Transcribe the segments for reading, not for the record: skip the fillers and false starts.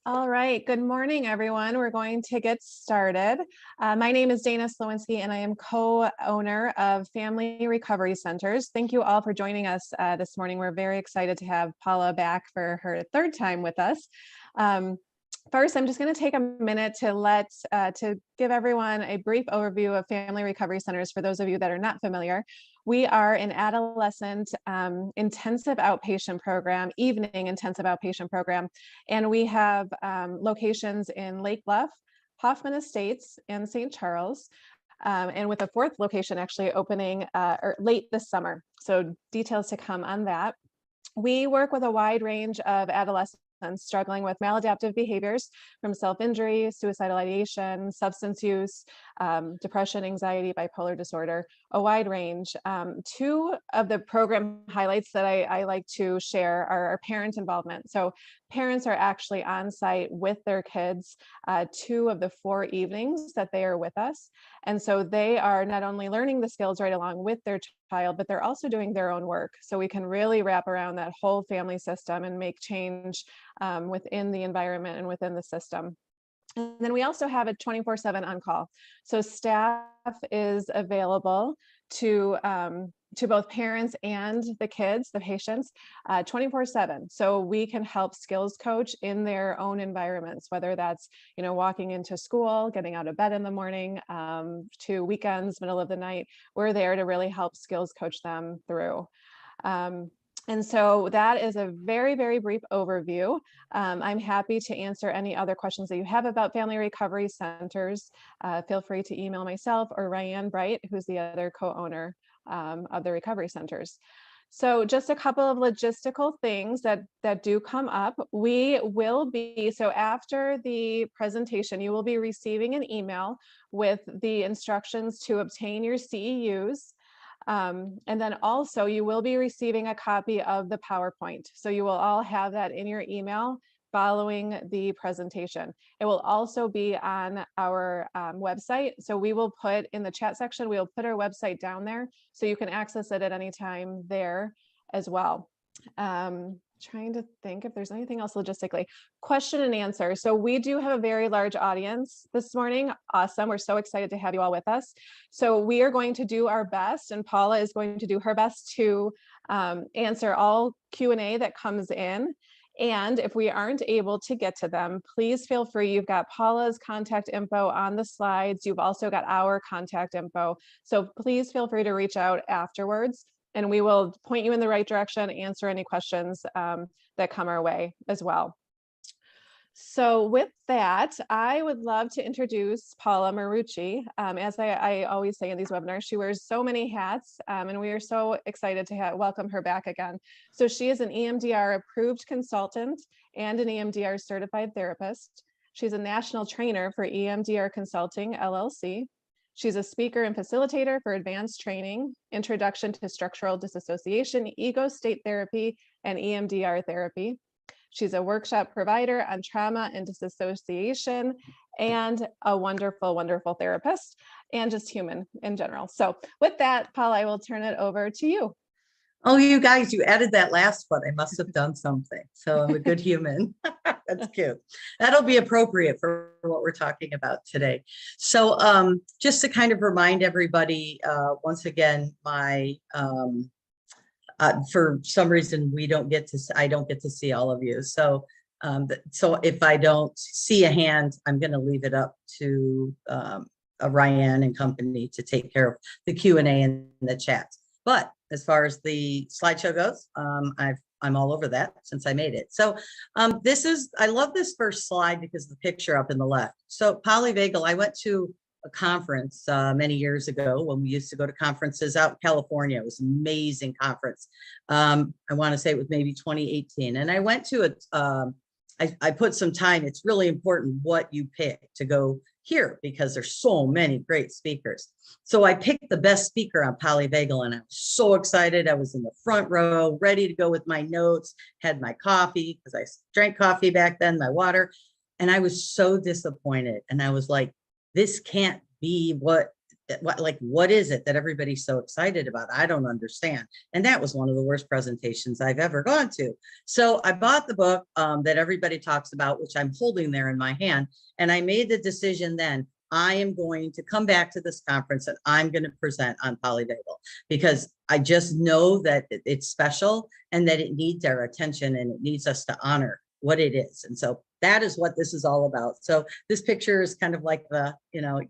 All right. Good morning, everyone. We're going to get started. My name is Dana Slowinski, and I am co-owner of Family Recovery Centers. Thank you all for joining us this morning. We're very excited to have Paula back for her third time with us. First, I'm just going to take a minute to give everyone a brief overview of Family Recovery Centers for those of you that are not familiar. We are an adolescent intensive outpatient program, evening intensive outpatient program, and we have locations in Lake Bluff, Hoffman Estates, and St. Charles, and with a fourth location actually opening late this summer. So details to come on that. We work with a wide range of adolescents struggling with maladaptive behaviors, from self-injury, suicidal ideation, substance use, depression, anxiety, bipolar disorder, a wide range. Two of the program highlights that I like to share are our parent involvement. So parents are actually on site with their kids 2 of the 4 evenings that they are with us. And so they are not only learning the skills right along with their child, but they're also doing their own work. So we can really wrap around that whole family system and make change within the environment and within the system. And then we also have a 24/7 on-call. So staff is available to both parents and the kids, the patients, 24/7. So we can help skills coach in their own environments, whether that's, walking into school, getting out of bed in the morning, to weekends, middle of the night. We're there to really help skills coach them through. And so that is a very, very brief overview. I'm happy to answer any other questions that you have about Family Recovery Centers. Feel free to email myself or Ryan Bright, who's the other co-owner of the recovery centers. So just a couple of logistical things that do come up. So after the presentation, you will be receiving an email with the instructions to obtain your CEUs. And then also you will be receiving a copy of the PowerPoint. So you will all have that in your email following the presentation. It will also be on our website. So we will put in the chat section, we'll put our website down there so you can access it at any time there as well. Trying to think if there's anything else logistically. Question and answer. So we do have a very large audience this morning. Awesome. We're so excited to have you all with us. So we are going to do our best, and Paula is going to do her best to answer all Q&A that comes in. And if we aren't able to get to them, please feel free. You've got Paula's contact info on the slides. You've also got our contact info. So please feel free to reach out afterwards, and we will point you in the right direction, answer any questions that come our way as well. So with that, I would love to introduce Paula Marucci. As I always say in these webinars, she wears so many hats, and we are so excited to welcome her back again. So she is an EMDR approved consultant and an EMDR certified therapist. She's a national trainer for EMDR Consulting, LLC. She's a speaker and facilitator for advanced training, introduction to structural disassociation, ego state therapy, and EMDR therapy. She's a workshop provider on trauma and disassociation, and a wonderful, wonderful therapist, and just human in general. So with that, Paula, I will turn it over to you. Oh, you guys, you added that last one. I must have done something. So I'm a good human. That's cute. That'll be appropriate for what we're talking about today. So just to kind of remind everybody, once again, for some reason, I don't get to see all of you. So if I don't see a hand, I'm going to leave it up to Ryan and company to take care of the Q&A and the chat. But as far as the slideshow goes, I'm all over that since I made it. So I love this first slide because of the picture up in the left. So Polyvagal, I went to a conference many years ago when we used to go to conferences out in California. It was an amazing conference. I want to say it was maybe 2018. And I went to it. I put some time. It's really important what you pick to go here because there's so many great speakers. So I picked the best speaker on Polyvagal, and I was so excited. I was in the front row, ready to go with my notes, had my coffee because I drank coffee back then, my water. And I was so disappointed. And I was like, this can't be what what is it that everybody's so excited about? I don't understand. And that was one of the worst presentations I've ever gone to. So I bought the book that everybody talks about, which I'm holding there in my hand. And I made the decision then, I am going to come back to this conference and I'm going to present on polyvagal, because I just know that it's special and that it needs our attention and it needs us to honor what it is. And so that is what this is all about. So this picture is kind of like the,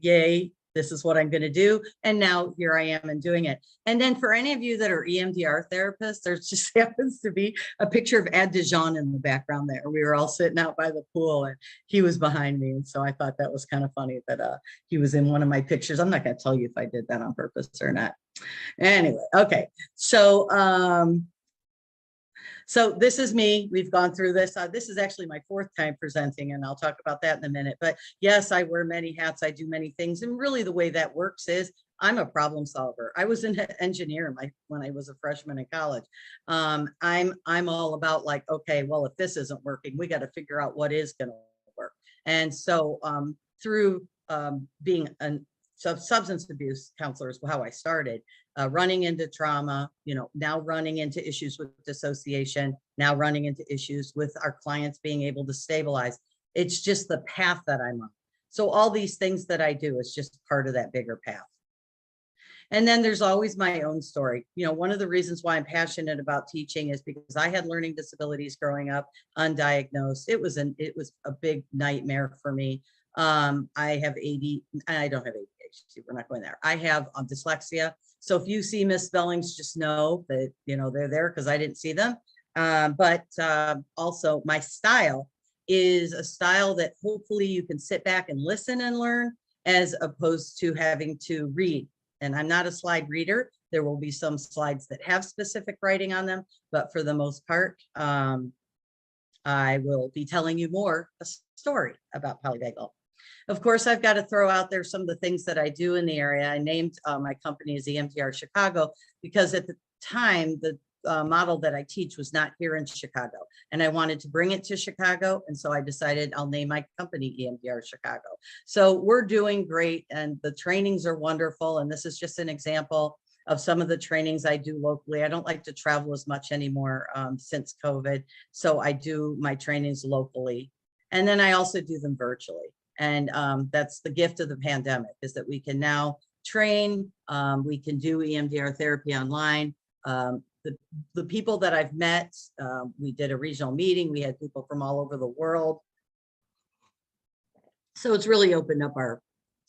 yay, this is what I'm going to do. And now here I am and doing it. And then for any of you that are EMDR therapists, there just happens to be a picture of Ed DeJean in the background there. We were all sitting out by the pool and he was behind me. And so I thought that was kind of funny that he was in one of my pictures. I'm not going to tell you if I did that on purpose or not. Anyway, okay. So this is me. We've gone through this. This is actually my 4th time presenting, and I'll talk about that in a minute. But yes, I wear many hats. I do many things. And really the way that works is I'm a problem solver. I was an engineer when I was a freshman in college. I'm all about like, okay, well, if this isn't working, we got to figure out what is going to work. And so through being a substance abuse counselor is how I started. Running into trauma, now running into issues with dissociation, now running into issues with our clients being able to stabilize. It's just the path that I'm on. So all these things that I do is just part of that bigger path. And then there's always my own story. One of the reasons why I'm passionate about teaching is because I had learning disabilities growing up, undiagnosed. It was a big nightmare for me. I have AD, I don't have ADHD, we're not going there. I have dyslexia. So if you see misspellings, just know that, they're there because I didn't see them. But also my style is a style that hopefully you can sit back and listen and learn, as opposed to having to read. And I'm not a slide reader. There will be some slides that have specific writing on them, but for the most part, I will be telling you more a story about polyvagal. Of course, I've got to throw out there some of the things that I do in the area. I named my company as EMDR Chicago because at the time, the model that I teach was not here in Chicago. And I wanted to bring it to Chicago. And so I decided I'll name my company EMDR Chicago. So we're doing great and the trainings are wonderful. And this is just an example of some of the trainings I do locally. I don't like to travel as much anymore since COVID. So I do my trainings locally. And then I also do them virtually. And that's the gift of the pandemic, is that we can now train, we can do EMDR therapy online. The people that I've met, we did a regional meeting. We had people from all over the world. So it's really opened up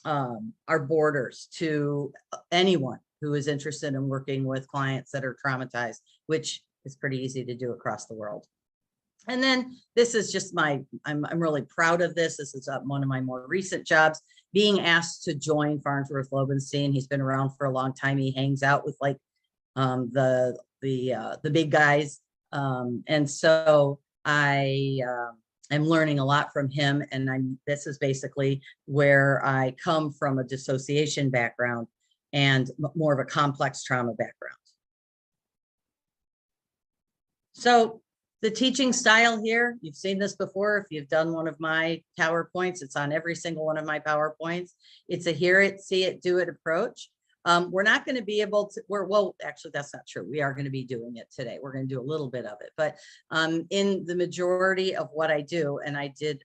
our borders to anyone who is interested in working with clients that are traumatized, which is pretty easy to do across the world. And then this is just I'm really proud of this. This is one of my more recent jobs, being asked to join Farnsworth Lobenstein. He's been around for a long time. He hangs out with like the big guys. And so I am learning a lot from him. And this is basically where I come from, a dissociation background and more of a complex trauma background. So the teaching style here, you've seen this before. If you've done one of my PowerPoints, it's on every single one of my PowerPoints. It's a hear it, see it, do it approach. We're not going to be able to, well, actually, that's not true. We are going to be doing it today. We're going to do a little bit of it, but in the majority of what I do, and I did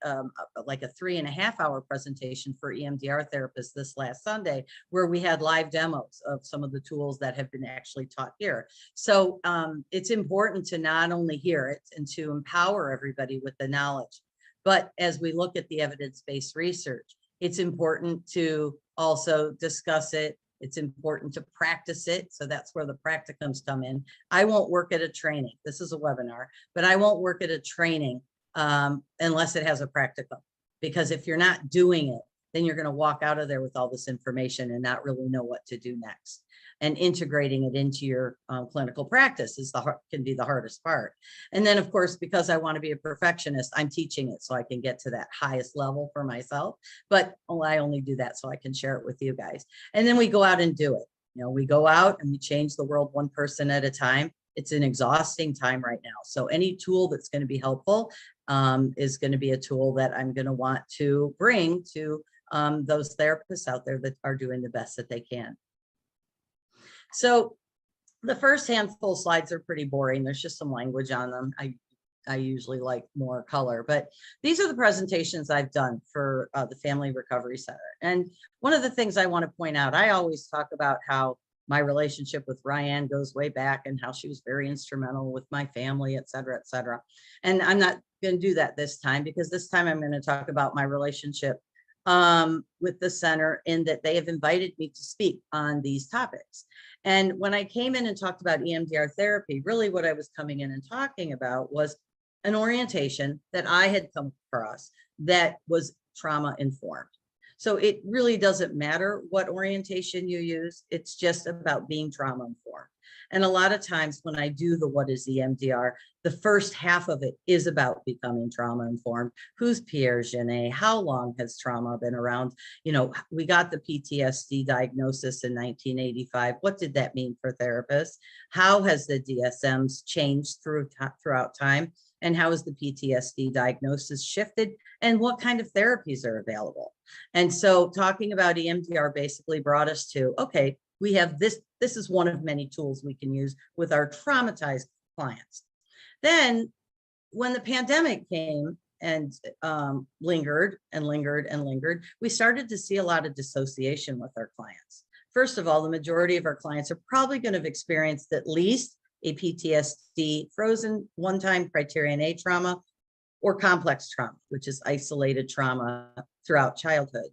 like a 3.5-hour presentation for EMDR therapists this last Sunday, where we had live demos of some of the tools that have been actually taught here. So it's important to not only hear it and to empower everybody with the knowledge, but as we look at the evidence-based research, it's important to also discuss it. It's important to practice it. So that's where the practicums come in. I won't work at a training. This is a webinar, but I won't work at a training unless it has a practicum. Because if you're not doing it, then you're going to walk out of there with all this information and not really know what to do next. And integrating it into your clinical practice can be the hardest part. And then, of course, because I want to be a perfectionist, I'm teaching it so I can get to that highest level for myself. But I only do that so I can share it with you guys. And then we go out and do it. We go out and we change the world one person at a time. It's an exhausting time right now. So any tool that's going to be helpful is going to be a tool that I'm going to want to bring to those therapists out there that are doing the best that they can. So the first handful of slides are pretty boring. There's just some language on them. I usually like more color, but these are the presentations I've done for the Family Recovery Center. And one of the things I want to point out, I always talk about how my relationship with Ryan goes way back and how she was very instrumental with my family, et cetera, et cetera. And I'm not going to do that this time, because this time I'm going to talk about my relationship with the center, in that they have invited me to speak on these topics. And when I came in and talked about EMDR therapy, really what I was coming in and talking about was an orientation that I had come across that was trauma informed. So it really doesn't matter what orientation you use. It's just about being trauma informed. And a lot of times when I do the what is EMDR, the first half of it is about becoming trauma informed. Who's Pierre Genet? How long has trauma been around? You know, we got the PTSD diagnosis in 1985. What did that mean for therapists? How has the DSMs changed throughout time? And how has the PTSD diagnosis shifted? And what kind of therapies are available? And so talking about EMDR basically brought us to, okay, we have this is one of many tools we can use with our traumatized clients. Then when the pandemic came and lingered and lingered and lingered, we started to see a lot of dissociation with our clients. First of all, the majority of our clients are probably going to have experienced at least a PTSD, frozen one-time criterion A trauma, or complex trauma, which is isolated trauma throughout childhood.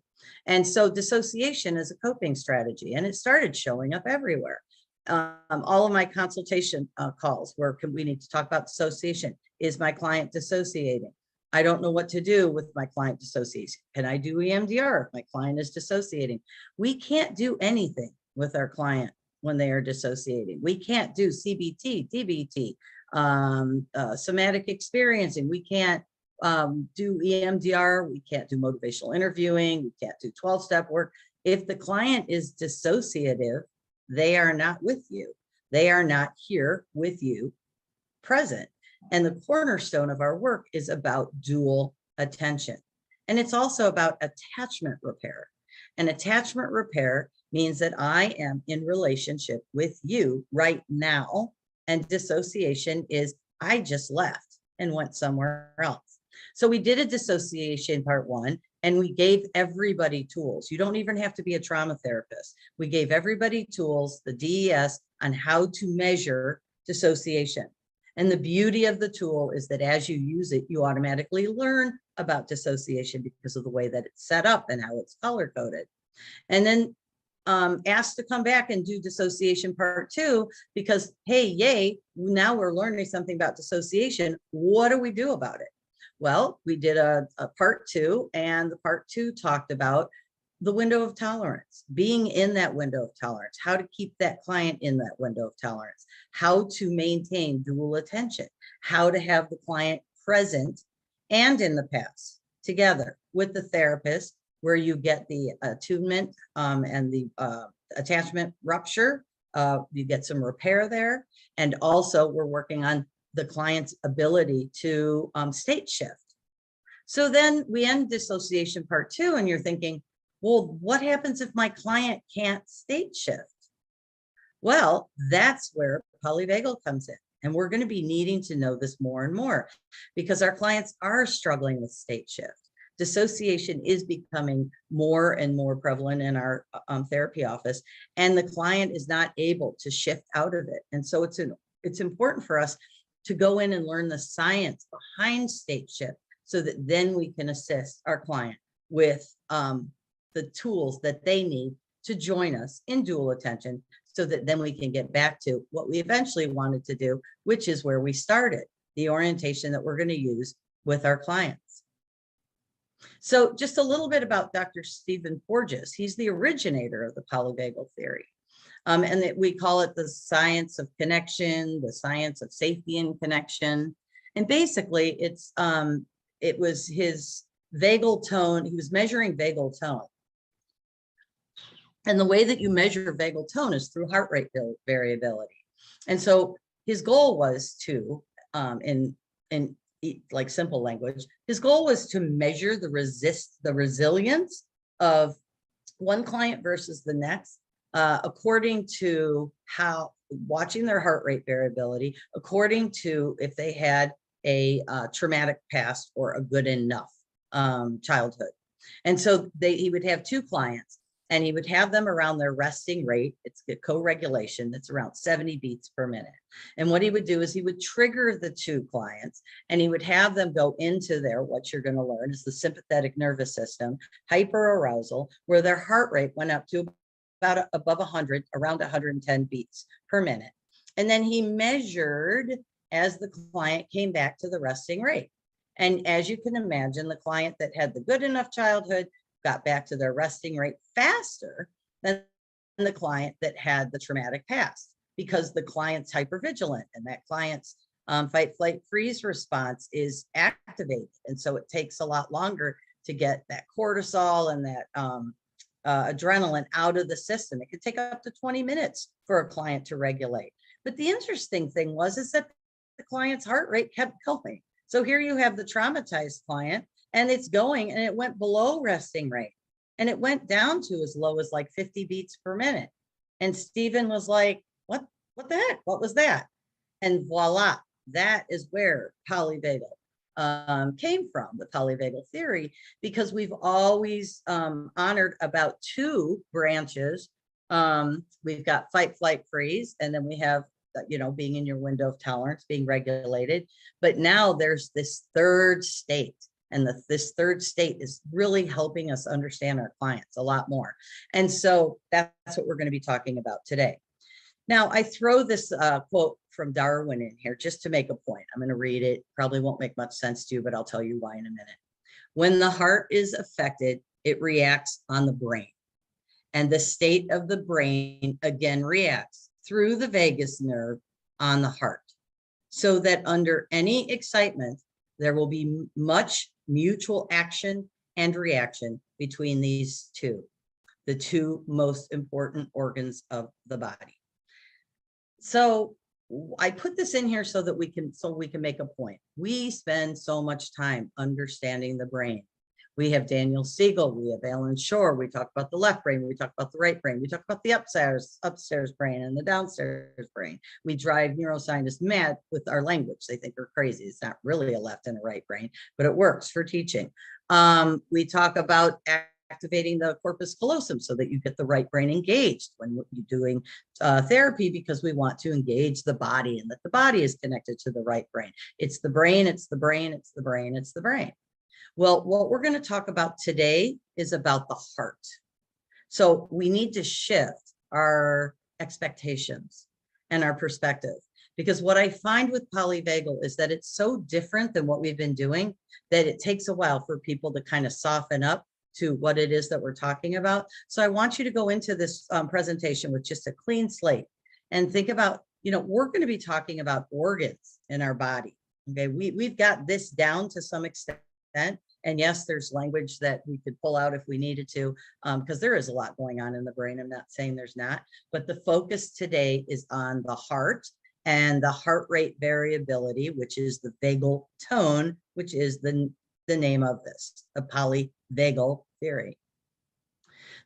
And so dissociation is a coping strategy, and it started showing up everywhere. All of my consultation calls where we need to talk about dissociation. Is my client dissociating? I don't know what to do with my client dissociating. Can I do EMDR if my client is dissociating? We can't do anything with our client when they are dissociating. We can't do CBT, DBT, somatic experiencing. We can't do EMDR. We can't do motivational interviewing. We can't do 12-step work. If the client is dissociative, they are not with you. They are not here with you, present. And the cornerstone of our work is about dual attention. And it's also about attachment repair. And attachment repair means that I am in relationship with you right now. And dissociation is I just left and went somewhere else. So we did a dissociation part 1, and we gave everybody tools. You don't even have to be a trauma therapist. We gave everybody tools, the DES, on how to measure dissociation. And the beauty of the tool is that as you use it, you automatically learn about dissociation because of the way that it's set up and how it's color coded. And then asked to come back and do dissociation part 2 because, hey, yay, now we're learning something about dissociation. What do we do about it? Well, we did a part 2, and the part 2 talked about the window of tolerance, being in that window of tolerance, how to keep that client in that window of tolerance, how to maintain dual attention, how to have the client present and in the past together with the therapist, where you get the attunement and the attachment rupture. You get some repair there. And also we're working on the client's ability to state shift. So then we end dissociation part 2, and you're thinking, well, what happens if my client can't state shift? Well, that's where polyvagal comes in. And we're going to be needing to know this more and more because our clients are struggling with state shift. Dissociation is becoming more and more prevalent in our therapy office, and the client is not able to shift out of it. And so it's important for us to go in and learn the science behind state shift so that then we can assist our client with the tools that they need to join us in dual attention, so that then we can get back to what we eventually wanted to do, which is where we started, the orientation that we're going to use with our clients. So just a little bit about Dr. Stephen Porges. He's the originator of the polyvagal theory. And that we call it the science of connection, the science of safety and connection. And basically it was his vagal tone. He was measuring vagal tone. And the way that you measure vagal tone is through heart rate variability. And so his goal was to, in like simple language, his goal was to measure the resilience of one client versus the next, according to how watching their heart rate variability, according to if they had a traumatic past or a good enough childhood. And so he would have two clients, and he would have them around their resting rate. It's a co-regulation. That's around 70 beats per minute. And what he would do is he would trigger the two clients, and he would have them go into what you're going to learn is the sympathetic nervous system, hyperarousal, where their heart rate went up to about above 100, around 110 beats per minute. And then he measured as the client came back to the resting rate. And as you can imagine, the client that had the good enough childhood got back to their resting rate faster than the client that had the traumatic past, because the client's hypervigilant and that client's fight, flight, freeze response is activated. And so it takes a lot longer to get that cortisol and that adrenaline out of the system. It could take up to 20 minutes for a client to regulate. But the interesting thing is that the client's heart rate kept going. So here you have the traumatized client, and it's going, and it went below resting rate, and it went down to as low as like 50 beats per minute. And Stephen was like, what the heck? What was that? And voila, that is where polyvagal came from, the polyvagal theory, because we've always honored about two branches. We've got fight, flight, freeze, and then we have being in your window of tolerance, being regulated. But now there's this third state, and this third state is really helping us understand our clients a lot more. And so that's what we're going to be talking about today. Now, I throw this quote from Darwin in here just to make a point. I'm going to read it. Probably won't make much sense to you, but I'll tell you why in a minute. When the heart is affected, it reacts on the brain. And the state of the brain again reacts through the vagus nerve on the heart, so that under any excitement, there will be much mutual action and reaction between these two, the two most important organs of the body. So I put this in here so that we can make a point. We spend so much time understanding the brain. We have Daniel Siegel, we have Alan Shore, we talk about the left brain, we talk about the right brain, we talk about the upstairs brain and the downstairs brain. We drive neuroscientists mad with our language. They think we're crazy. It's not really a left and a right brain, but it works for teaching. We talk about activating the corpus callosum so that you get the right brain engaged when you're doing therapy, because we want to engage the body and that the body is connected to the right brain. It's the brain, it's the brain, it's the brain, it's the brain. Well, what we're going to talk about today is about the heart. So we need to shift our expectations and our perspective, because what I find with polyvagal is that it's so different than what we've been doing that it takes a while for people to kind of soften up to what it is that we're talking about. So I want you to go into this presentation with just a clean slate and think about, we're going to be talking about organs in our body. Okay, we've got this down to some extent. And yes, there's language that we could pull out if we needed to, because there is a lot going on in the brain. I'm not saying there's not, but the focus today is on the heart and the heart rate variability, which is the vagal tone, which is the name of this, the polyvagal theory.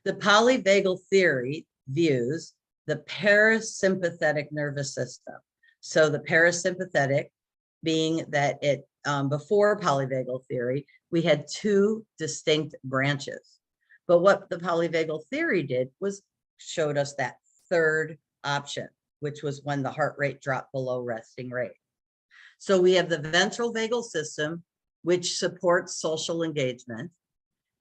The polyvagal theory views the parasympathetic nervous system. So the parasympathetic being that it before polyvagal theory, we had two distinct branches. But what the polyvagal theory did was showed us that third option, which was when the heart rate dropped below resting rate. So we have the ventral vagal system, which supports social engagement.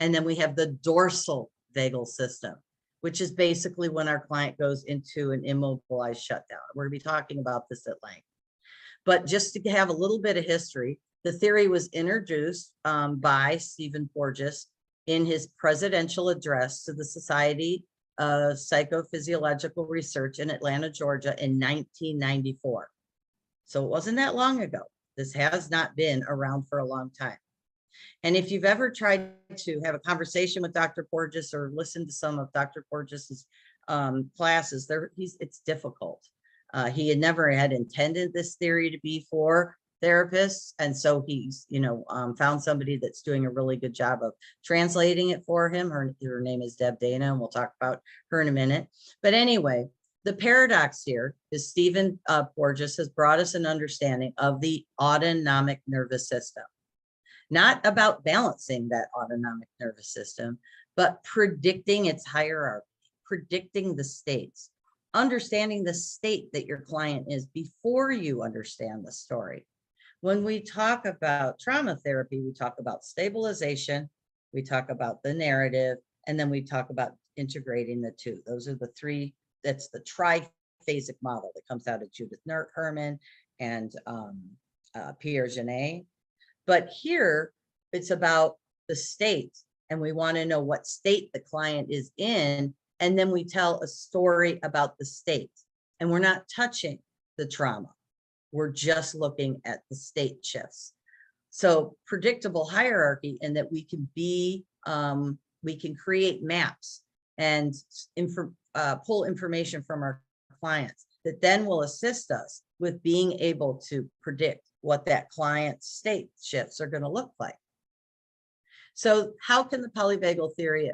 And then we have the dorsal vagal system, which is basically when our client goes into an immobilized shutdown. We're going to be talking about this at length. But just to have a little bit of history, the theory was introduced by Stephen Porges in his presidential address to the Society of Psychophysiological Research in Atlanta, Georgia in 1994. So it wasn't that long ago. This has not been around for a long time. And if you've ever tried to have a conversation with Dr. Porges or listen to some of Dr. Porges's classes, it's difficult. He had never intended this theory to be for therapists. And so he's, found somebody that's doing a really good job of translating it for him. Her name is Deb Dana, and we'll talk about her in a minute. But anyway, the paradox here is Stephen Porges has brought us an understanding of the autonomic nervous system, not about balancing that autonomic nervous system, but predicting its hierarchy, predicting the states, understanding the state that your client is before you understand the story. When we talk about trauma therapy, we talk about stabilization, we talk about the narrative, and then we talk about integrating the two. Those are the three. That's the triphasic model that comes out of Judith Herman and Pierre Genet. But here it's about the state, and we want to know what state the client is in. And then we tell a story about the state, and we're not touching the trauma. We're just looking at the state shifts. So predictable hierarchy, and that we can we can create maps and pull information from our clients that then will assist us with being able to predict what that client's state shifts are going to look like. So how can the polyvagal theory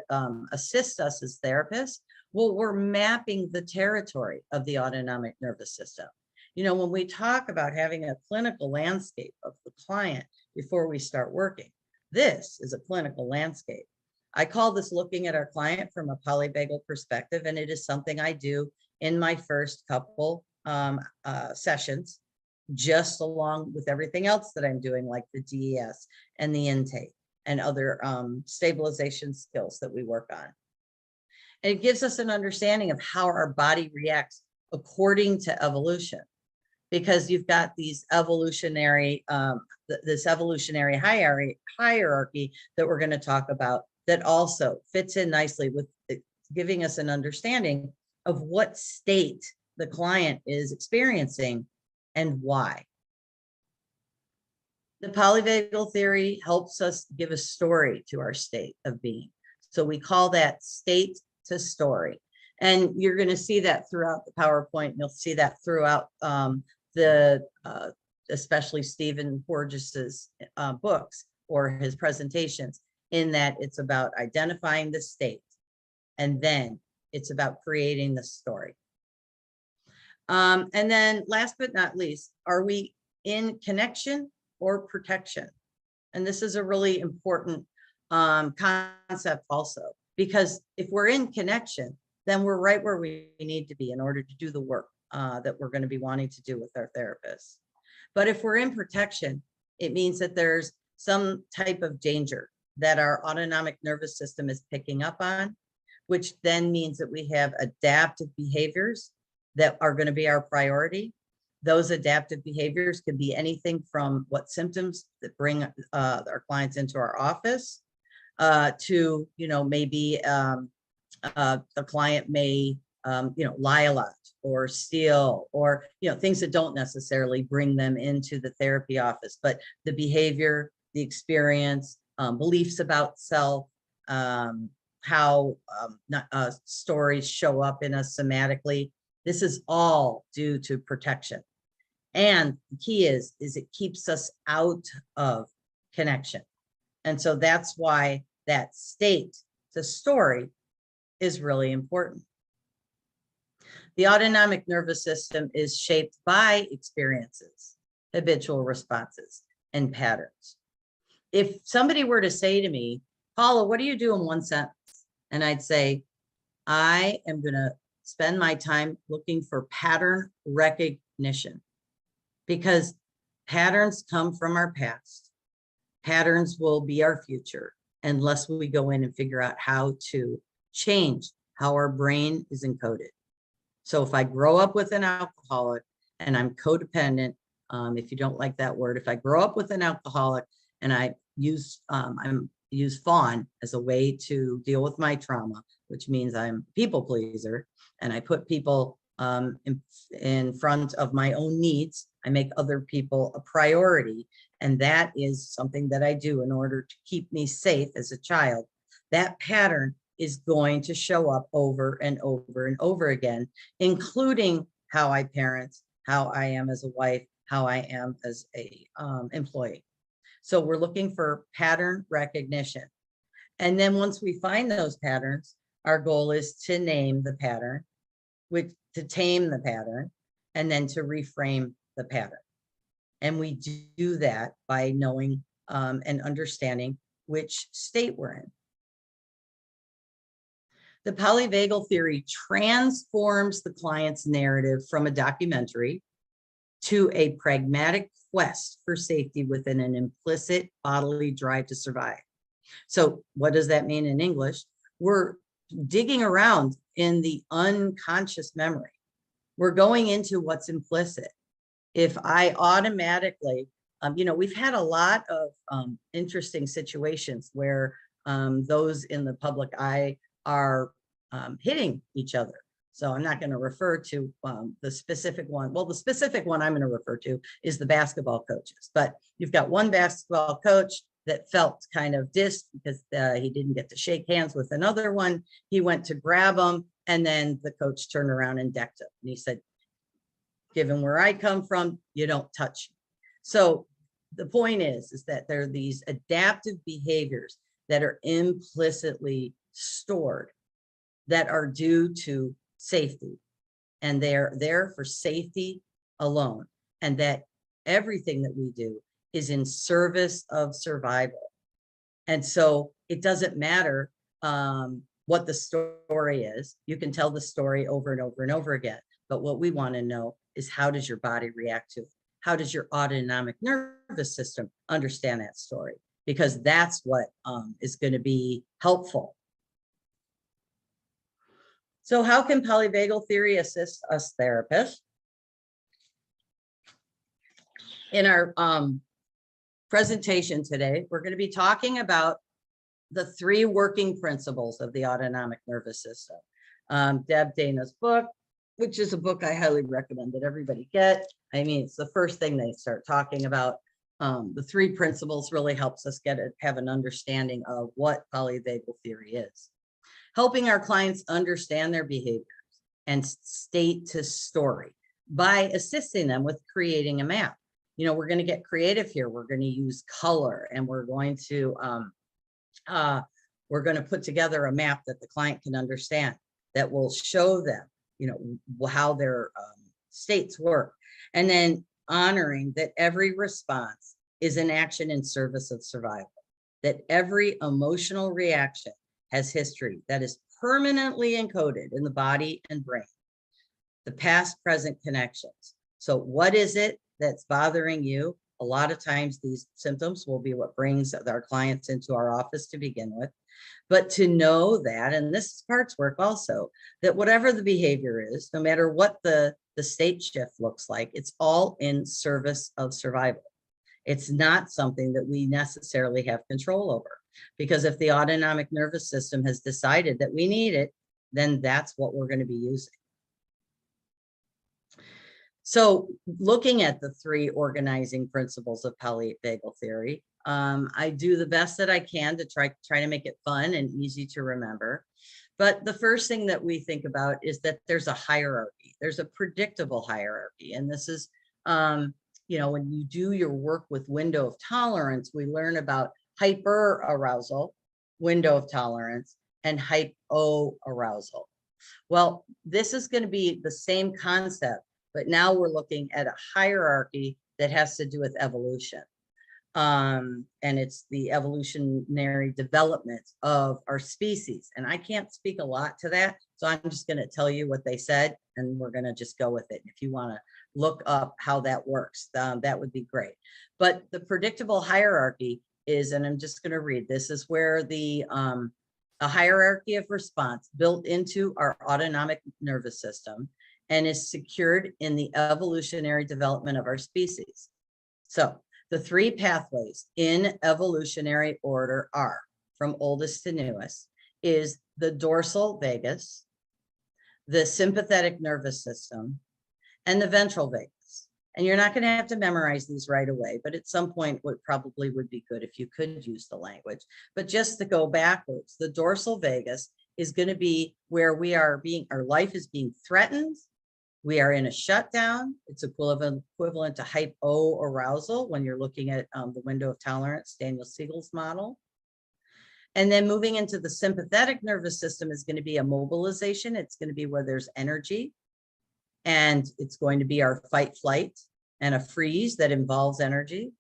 assist us as therapists? Well, we're mapping the territory of the autonomic nervous system. When we talk about having a clinical landscape of the client before we start working, this is a clinical landscape. I call this looking at our client from a polyvagal perspective, and it is something I do in my first couple sessions, just along with everything else that I'm doing, like the DES and the intake and other stabilization skills that we work on. And it gives us an understanding of how our body reacts according to evolution, because you've got these evolutionary, this evolutionary hierarchy that we're going to talk about that also fits in nicely with giving us an understanding of what state the client is experiencing and why. The polyvagal theory helps us give a story to our state of being. So we call that state to story. And you're going to see that throughout the PowerPoint. You'll see that throughout especially Stephen Porges's books or his presentations, in that it's about identifying the state, and then it's about creating the story. And then last but not least, are we in connection or protection? And this is a really important concept also, because if we're in connection, then we're right where we need to be in order to do the work that we're going to be wanting to do with our therapists. But if we're in protection, it means that there's some type of danger that our autonomic nervous system is picking up on, which then means that we have adaptive behaviors that are going to be our priority. Those adaptive behaviors could be anything from what symptoms that bring our clients into our office to, maybe the client may, lie a lot or steal, or, things that don't necessarily bring them into the therapy office, but the behavior, the experience, beliefs about self, how stories show up in us somatically. This is all due to protection. And the key is it keeps us out of connection. And so that's why that state to story is really important. The autonomic nervous system is shaped by experiences, habitual responses, and patterns. If somebody were to say to me, Paula, what do you do in one sentence? And I'd say, I am going to spend my time looking for pattern recognition, because patterns come from our past. Patterns will be our future unless we go in and figure out how to change how our brain is encoded. So if I grow up with an alcoholic and I'm codependent, if you don't like that word, if I grow up with an alcoholic and I use fawn as a way to deal with my trauma, which means I'm a people pleaser, and I put people in front of my own needs. I make other people a priority. And that is something that I do in order to keep me safe as a child. That pattern is going to show up over and over and over again, including how I parent, how I am as a wife, how I am as a employee. So we're looking for pattern recognition. And then once we find those patterns, our goal is to name the pattern, to tame the pattern, and then to reframe the pattern. And we do that by knowing and understanding which state we're in. The polyvagal theory transforms the client's narrative from a documentary to a pragmatic quest for safety within an implicit bodily drive to survive. So what does that mean in English? We're digging around in the unconscious memory. We're going into what's implicit. If I automatically, we've had a lot of interesting situations where those in the public eye are hitting each other. So I'm not going to refer to the specific one. Well, the specific one I'm going to refer to is the basketball coaches. But you've got one basketball coach that felt kind of dissed because he didn't get to shake hands with another one. He went to grab him, and then the coach turned around and decked him. And he said, given where I come from, you don't touch me. So the point is that there are these adaptive behaviors that are implicitly stored that are due to safety, and they're there for safety alone, and that everything that we do is in service of survival. And so it doesn't matter what the story is. You can tell the story over and over and over again, but what we want to know is, how does your body react to it? How does your autonomic nervous system understand that story? Because that's what is going to be helpful. So how can polyvagal theory assist us therapists? In our presentation today, we're going to be talking about the 3 working principles of the autonomic nervous system. Deb Dana's book, which is a book I highly recommend that everybody get. I mean, it's the first thing they start talking about. The 3 principles really helps us have an understanding of what polyvagal theory is. Helping our clients understand their behaviors and state to story by assisting them with creating a map. We're going to get creative here. We're going to use color, and we're going to put together a map that the client can understand, that will show them, how their states work. And then honoring that every response is an action in service of survival, that every emotional reaction has history that is permanently encoded in the body and brain, the past present connections. So what is it that's bothering you? A lot of times these symptoms will be what brings our clients into our office to begin with. But to know that, and this is parts work also, that whatever the behavior is, no matter what the state shift looks like, it's all in service of survival. It's not something that we necessarily have control over, because if the autonomic nervous system has decided that we need it, then that's what we're going to be using. So looking at the 3 organizing principles of polyvagal theory, I do the best that I can to try to make it fun and easy to remember. But the first thing that we think about is that there's a hierarchy. There's a predictable hierarchy. And this is, when you do your work with window of tolerance, we learn about hyperarousal, window of tolerance, and hypoarousal. Well, this is going to be the same concept, but now we're looking at a hierarchy that has to do with evolution. And it's the evolutionary development of our species. And I can't speak a lot to that, so I'm just going to tell you what they said, and we're going to just go with it. If you want to look up how that works, that would be great. But the predictable hierarchy is, and I'm just going to read, this is where a hierarchy of response built into our autonomic nervous system and is secured in the evolutionary development of our species. So the 3 pathways in evolutionary order are, from oldest to newest, is the dorsal vagus, the sympathetic nervous system, and the ventral vagus. And you're not going to have to memorize these right away, but at some point would probably be good if you could use the language. But just to go backwards, the dorsal vagus is going to be where our life is being threatened. We are in a shutdown. It's equivalent to hypoarousal when you're looking at the window of tolerance, Daniel Siegel's model. And then moving into the sympathetic nervous system is going to be a mobilization. It's going to be where there's energy, and it's going to be our fight, flight, and a freeze that involves energy.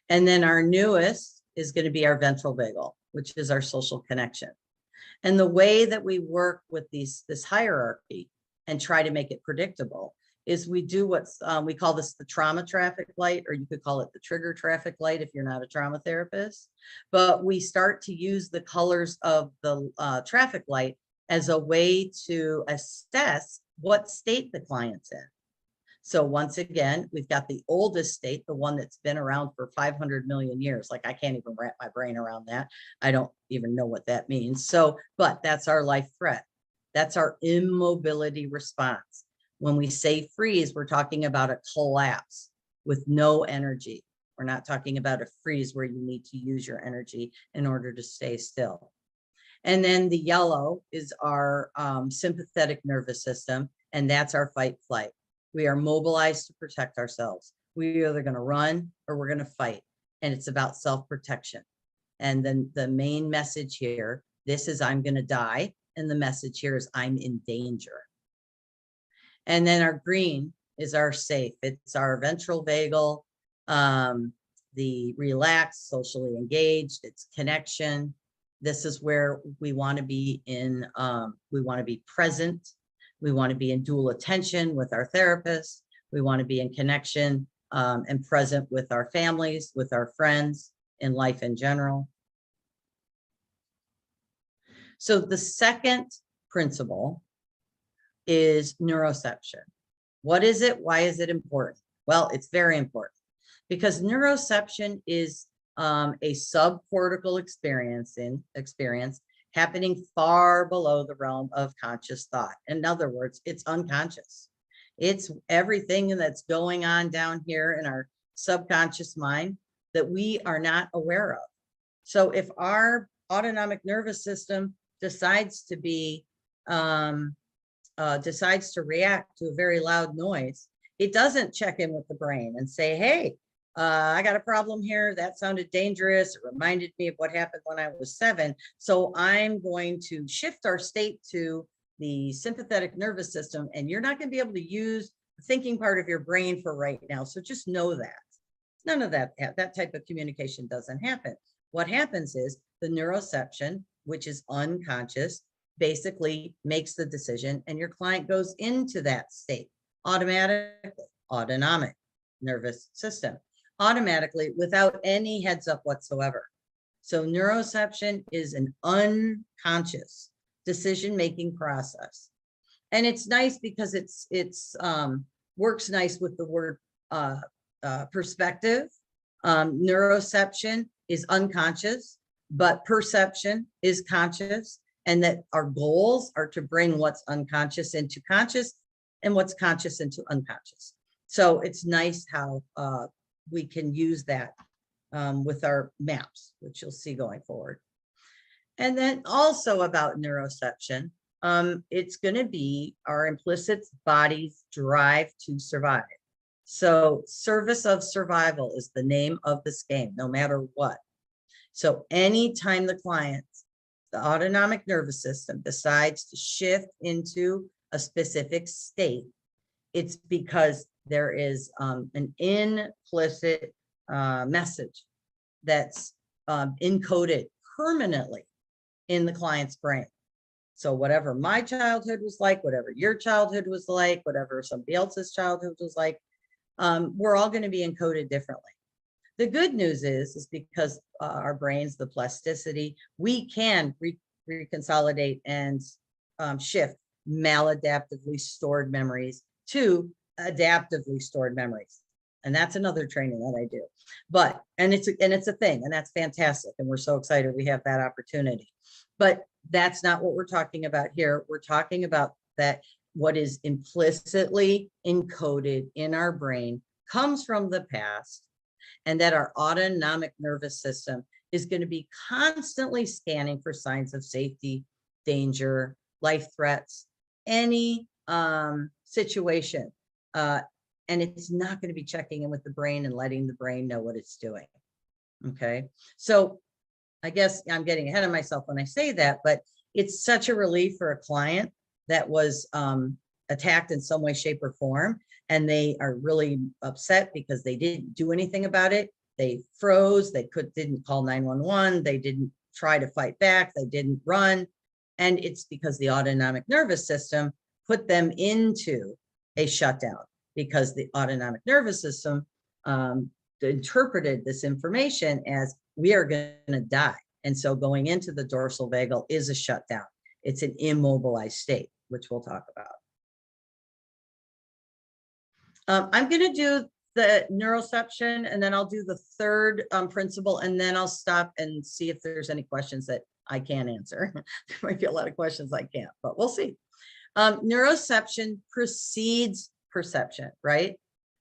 And then our newest is going to be our ventral vagal, which is our social connection. And the way that we work with this hierarchy and try to make it predictable is we do what's we call this the trauma traffic light, or you could call it the trigger traffic light if you're not a trauma therapist. But we start to use the colors of the traffic light as a way to assess what state the client's in. So once again, we've got the oldest state, the one that's been around for 500 million years. Like, I can't even wrap my brain around that. I don't even know what that means. So, but that's our life threat. That's our immobility response. When we say freeze, we're talking about a collapse with no energy. We're not talking about a freeze where you need to use your energy in order to stay still. And then the yellow is our sympathetic nervous system, and that's our fight flight. We are mobilized to protect ourselves. We're either going to run or we're going to fight. And it's about self-protection. And then the main message here, this is I'm going to die. And the message here is I'm in danger. And then our green is our safe. It's our ventral vagal, the relaxed, socially engaged, it's connection. This is where we want to be in, we want to be present. We want to be in dual attention with our therapist. We want to be in connection and present with our families, with our friends, in life in general. So the second principle is neuroception. What is it? Why is it important? Well, it's very important because neuroception is a subcortical experience happening far below the realm of conscious thought. In other words, it's unconscious. It's everything that's going on down here in our subconscious mind that we are not aware of. So if our autonomic nervous system decides to be decides to react to a very loud noise, it doesn't check in with the brain and say, hey, I got a problem here. That sounded dangerous. It reminded me of what happened when I was 7. So I'm going to shift our state to the sympathetic nervous system, and you're not going to be able to use the thinking part of your brain for right now. So just know that. None of that type of communication doesn't happen. What happens is the neuroception, which is unconscious, basically makes the decision, and your client goes into that state automatically, autonomic nervous system, automatically without any heads up whatsoever. So neuroception is an unconscious decision-making process. And it's nice because it's works nice with the word perspective. Neuroception is unconscious, but perception is conscious, and that our goals are to bring what's unconscious into conscious and what's conscious into unconscious. So it's nice how we can use that with our maps, which you'll see going forward. And then also about neuroception, it's going to be our implicit body's drive to survive. So service of survival is the name of this game, no matter what. So anytime the autonomic nervous system decides to shift into a specific state, it's because there is an implicit message that's encoded permanently in the client's brain. So whatever my childhood was like, whatever your childhood was like, whatever somebody else's childhood was like, we're all going to be encoded differently. The good news is because our brains, the plasticity, we can reconsolidate and shift maladaptively stored memories to adaptively stored memories. And that's another training that I do. But, and it's a thing, and that's fantastic. And we're so excited we have that opportunity. But that's not what we're talking about here. We're talking about that what is implicitly encoded in our brain comes from the past, and that our autonomic nervous system is going to be constantly scanning for signs of safety, danger, life threats, any situation. And it's not going to be checking in with the brain and letting the brain know what it's doing. Okay. So I guess I'm getting ahead of myself when I say that, but it's such a relief for a client that was attacked in some way, shape, or form. And they are really upset because they didn't do anything about it. They froze, they didn't call 911, they didn't try to fight back, they didn't run. And it's because the autonomic nervous system put them into a shutdown, because the autonomic nervous system interpreted this information as we are going to die. And so going into the dorsal vagal is a shutdown. It's an immobilized state, which we'll talk about. I'm going to do the neuroception, and then I'll do the third principle, and then I'll stop and see if there's any questions that I can answer. There might be a lot of questions I can't, but we'll see. Neuroception precedes perception, right?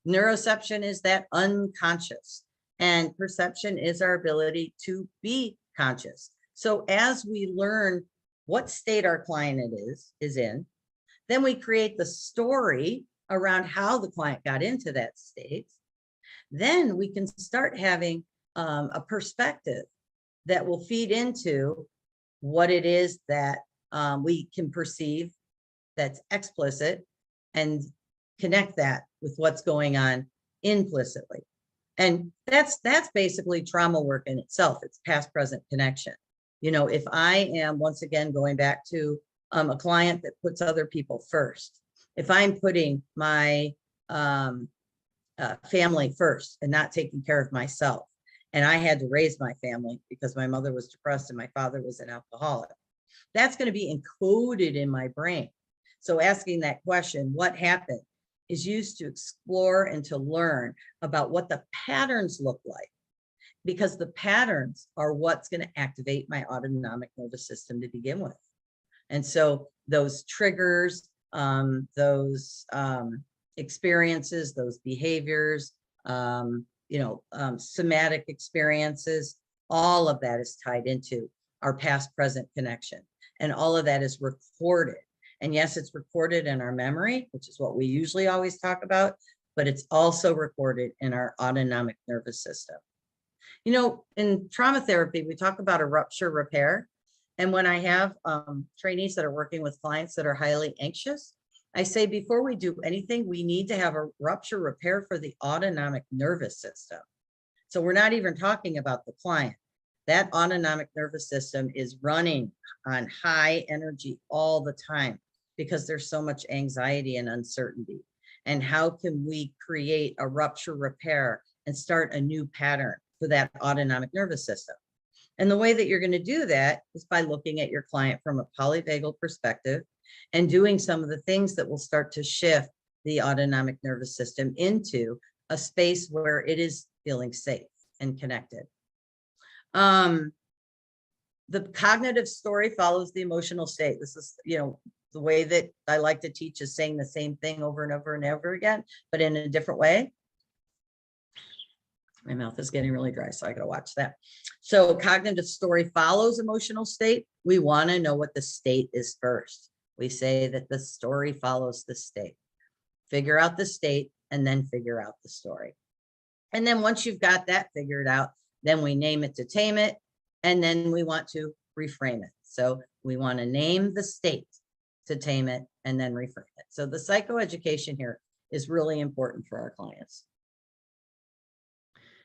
Neuroception is that unconscious, and perception is our ability to be conscious. So as we learn what state our client is in, then we create the story around how the client got into that state. Then we can start having a perspective that will feed into what it is that we can perceive that's explicit, and connect that with what's going on implicitly. And that's basically trauma work in itself. It's past present connection. You know, if I am, once again, going back to a client that puts other people first, if I'm putting my family first and not taking care of myself, and I had to raise my family because my mother was depressed and my father was an alcoholic, that's going to be encoded in my brain. So asking that question, what happened, is used to explore and to learn about what the patterns look like, because the patterns are what's going to activate my autonomic nervous system to begin with. And so those triggers, those experiences, those behaviors, somatic experiences, all of that is tied into our past present connection. And all of that is recorded. And yes, it's recorded in our memory, which is what we usually always talk about, but it's also recorded in our autonomic nervous system. You know, in trauma therapy, we talk about a rupture repair. And when I have trainees that are working with clients that are highly anxious, I say, before we do anything, we need to have a rupture repair for the autonomic nervous system. So we're not even talking about the client. That autonomic nervous system is running on high energy all the time because there's so much anxiety and uncertainty. And how can we create a rupture repair and start a new pattern for that autonomic nervous system? And the way that you're going to do that is by looking at your client from a polyvagal perspective and doing some of the things that will start to shift the autonomic nervous system into a space where it is feeling safe and connected. The cognitive story follows the emotional state. This is, the way that I like to teach is saying the same thing over and over and over again, but in a different way. My mouth is getting really dry, so I gotta watch that. So cognitive story follows emotional state. We want to know what the state is first. We say that the story follows the state. Figure out the state and then figure out the story. And then once you've got that figured out, then we name it to tame it. And then we want to reframe it. So we want to name the state to tame it and then reframe it. So the psychoeducation here is really important for our clients.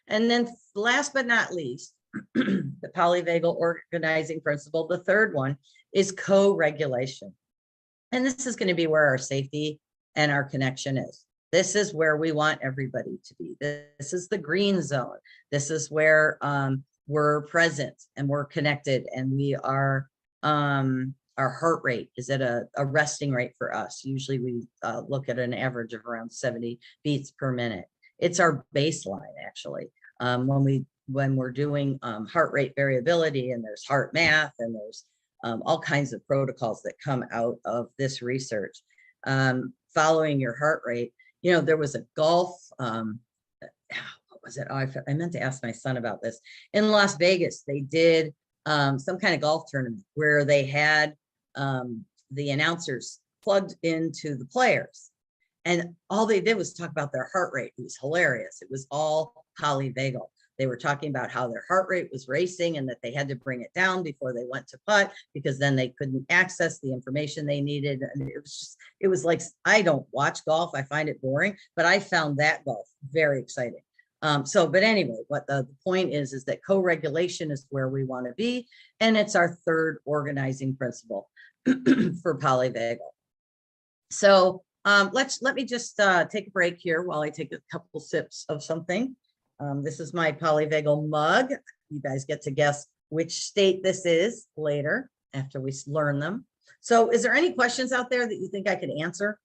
And then last but not least, the polyvagal organizing principle, the third one is co-regulation. And this is going to be where our safety and our connection is. This is where we want everybody to be. This is the green zone. This is where we're present and we're connected, and we are, our heart rate is at a resting rate for us. Usually we look at an average of around 70 beats per minute. It's our baseline, actually. When we're doing heart rate variability, and there's heart math, and there's all kinds of protocols that come out of this research. Following your heart rate, there was a golf, what was it? Oh, I meant to ask my son about this. In Las Vegas, they did some kind of golf tournament where they had the announcers plugged into the players. And all they did was talk about their heart rate. It was hilarious. It was all polyvagal. They were talking about how their heart rate was racing and that they had to bring it down before they went to putt, because then they couldn't access the information they needed. And it was just, it was like, I don't watch golf. I find it boring, but I found that golf very exciting. But anyway, what the point is that co-regulation is where we want to be. And it's our third organizing principle for polyvagal. So let me just take a break here while I take a couple sips of something. This is my polyvagal mug. You guys get to guess which state this is later after we learn them. So is there any questions out there that you think I could answer?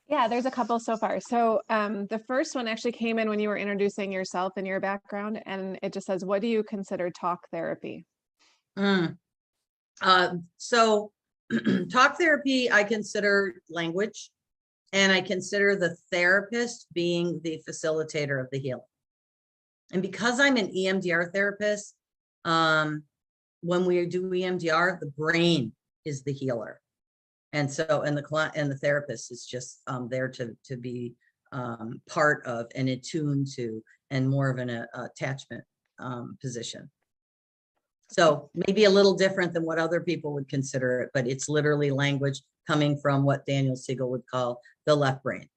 Yeah, there's a couple so far. So the first one actually came in when you were introducing yourself and your background, and it just says, what do you consider talk therapy? So talk therapy, I consider language, and I consider the therapist being the facilitator of the healing. And because I'm an EMDR therapist, when we do EMDR, the brain is the healer. And so, and the client and the therapist is just there to be part of and attuned to, and more of an attachment position. So maybe a little different than what other people would consider it, but it's literally language coming from what Daniel Siegel would call the left brain.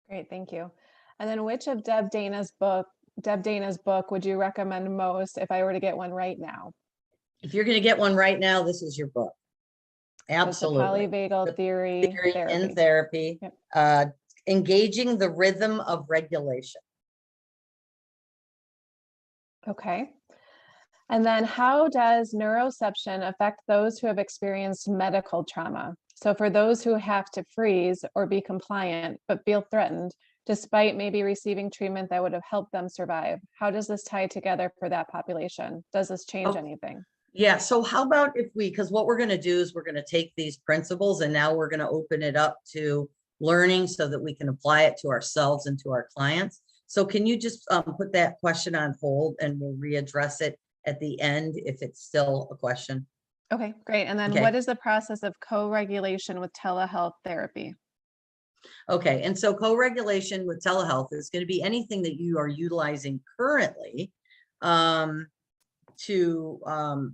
Great, thank you. And then which of Deb Dana's book would you recommend most if I were to get one right now? If you're going to get one right now, this is your book. Absolutely. The Polyvagal Theory in therapy. Yep. Engaging the rhythm of regulation. Okay. And then how does neuroception affect those who have experienced medical trauma? So for those who have to freeze or be compliant, but feel threatened, despite maybe receiving treatment that would have helped them survive, how does this tie together for that population? Does this change anything? Yeah. So how about if because what we're going to do is we're going to take these principles and now we're going to open it up to learning so that we can apply it to ourselves and to our clients. So can you just put that question on hold and we'll readdress it at the end if it's still a question? Okay, great. And then what is the process of co-regulation with telehealth therapy? Okay, and so co-regulation with telehealth is going to be anything that you are utilizing currently to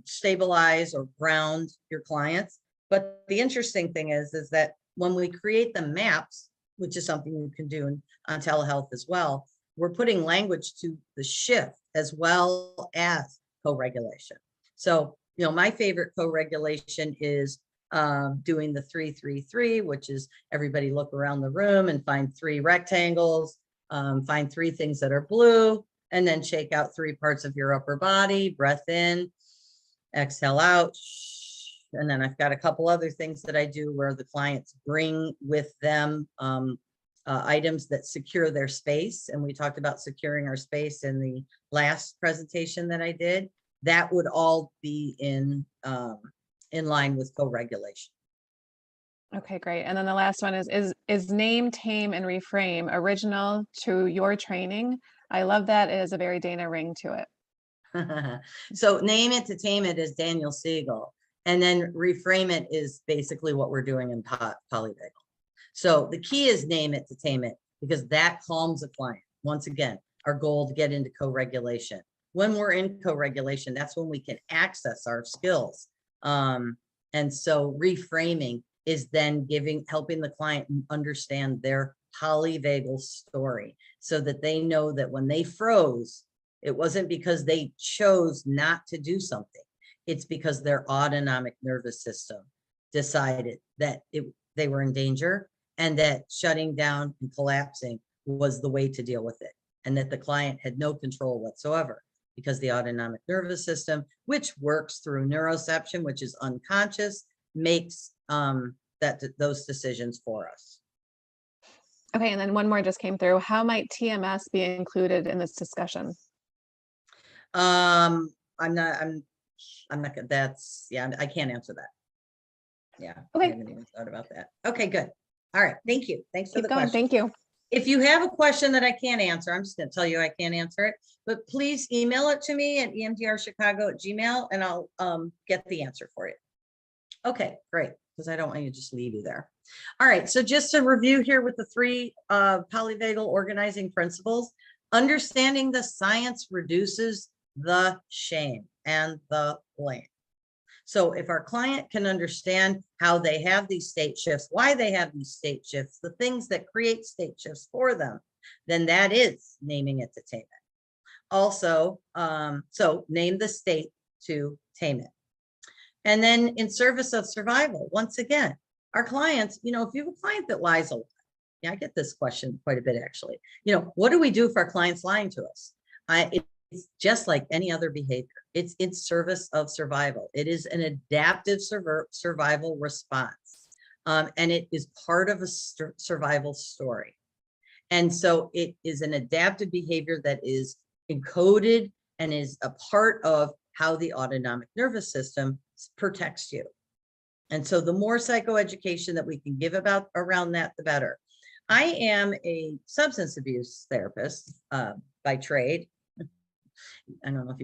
stabilize or ground your clients. But the interesting thing is that when we create the maps, which is something you can do on telehealth as well, we're putting language to the shift as well as co-regulation. So, you know, my favorite co-regulation is doing the 3-3-3, which is everybody look around the room and find 3 rectangles, find 3 things that are blue, and then shake out 3 parts of your upper body, breath in, exhale out. And then I've got a couple other things that I do where the clients bring with them items that secure their space. And we talked about securing our space in the last presentation that I did. That would all be in line with co-regulation. Okay, great. And then the last one is name, tame, and reframe original to your training? I love that. It has a very Dana ring to it. So name it to tame it is Daniel Siegel. And then reframe it is basically what we're doing in Polyvagal. So the key is name it to tame it, because that calms the client. Once again, our goal to get into co-regulation. When we're in co-regulation, that's when we can access our skills. And so reframing is then helping the client understand their polyvagal story so that they know that when they froze, it wasn't because they chose not to do something. It's because their autonomic nervous system decided that they were in danger and that shutting down and collapsing was the way to deal with it. And that the client had no control whatsoever because the autonomic nervous system, which works through neuroception, which is unconscious, makes those decisions for us. Okay, and then one more just came through. How might TMS be included in this discussion? I'm not gonna, I can't answer that. Yeah, okay. I haven't even thought about that. Okay, good. All right, thank you. Thanks for the question. Thank you. If you have a question that I can't answer, I'm just going to tell you I can't answer it, but please email it to me at emdrchicago@gmail.com and I'll get the answer for you. Okay, great. because I don't want to just leave you there. All right, so just to review here with the 3 polyvagal organizing principles, understanding the science reduces the shame and the blame. So if our client can understand how they have these state shifts, why they have these state shifts, the things that create state shifts for them, then that is naming it to tame it. Also, so name the state to tame it. And then in service of survival, once again, our clients, you know, if you have a client that lies a lot, yeah, I get this question quite a bit actually. You know, what do we do if our client's lying to us? It's just like any other behavior. It's in service of survival. It is an adaptive survival response. And it is part of a survival story. And so it is an adaptive behavior that is encoded and is a part of how the autonomic nervous system protects you. And so the more psychoeducation that we can give about around that, the better. I am a substance abuse therapist by trade. I don't know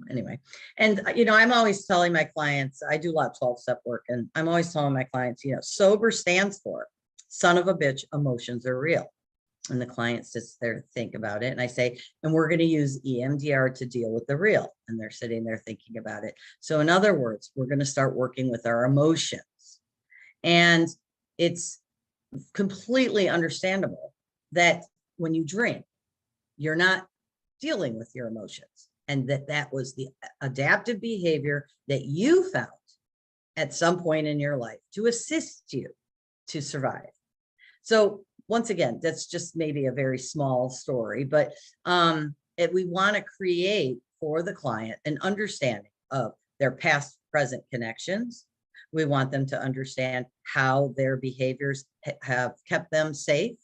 anyway. And, you know, I'm always telling my clients, I do a lot of 12-step work, and I'm always telling my clients, you know, sober stands for son of a bitch, emotions are real. And the client sits there to think about it. And I say, and we're going to use EMDR to deal with the real. And they're sitting there thinking about it. So in other words, we're going to start working with our emotions. And it's completely understandable that when you drink, you're not dealing with your emotions. And that was the adaptive behavior that you found at some point in your life to assist you to survive. So once again, that's just maybe a very small story, but we want to create for the client an understanding of their past present connections. We want them to understand how their behaviors have kept them safe.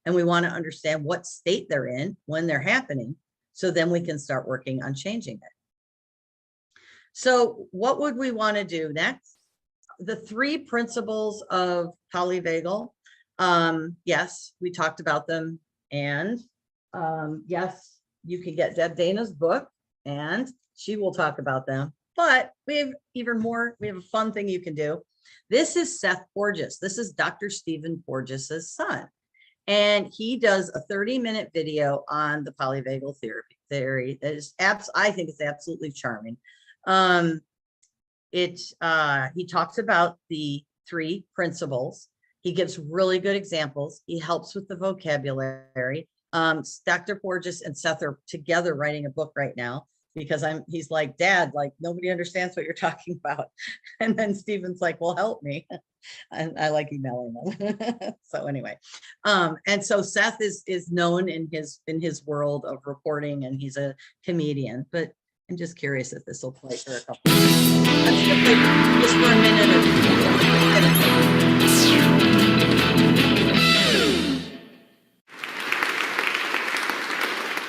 And we want to understand what state they're in when they're happening. So then we can start working on changing it. So what would we want to do next? The 3 principles of polyvagal. Yes, we talked about them. And yes, you can get Deb Dana's book and she will talk about them. But we have even more, we have a fun thing you can do. This is Seth Porges. This is Dr. Stephen Porges's son. And he does a 30-minute video on the polyvagal theory. That is I think it's absolutely charming. He talks about the 3 principles. He gives really good examples. He helps with the vocabulary. Dr. Porges and Seth are together writing a book right now because he's like, Dad, like nobody understands what you're talking about. And then Stephen's like, well, help me. And I like emailing them. So anyway, and so Seth is known in his world of reporting, and he's a comedian, but I'm just curious if this will play for a couple of minutes. I'm just gonna play just for a minute or 2.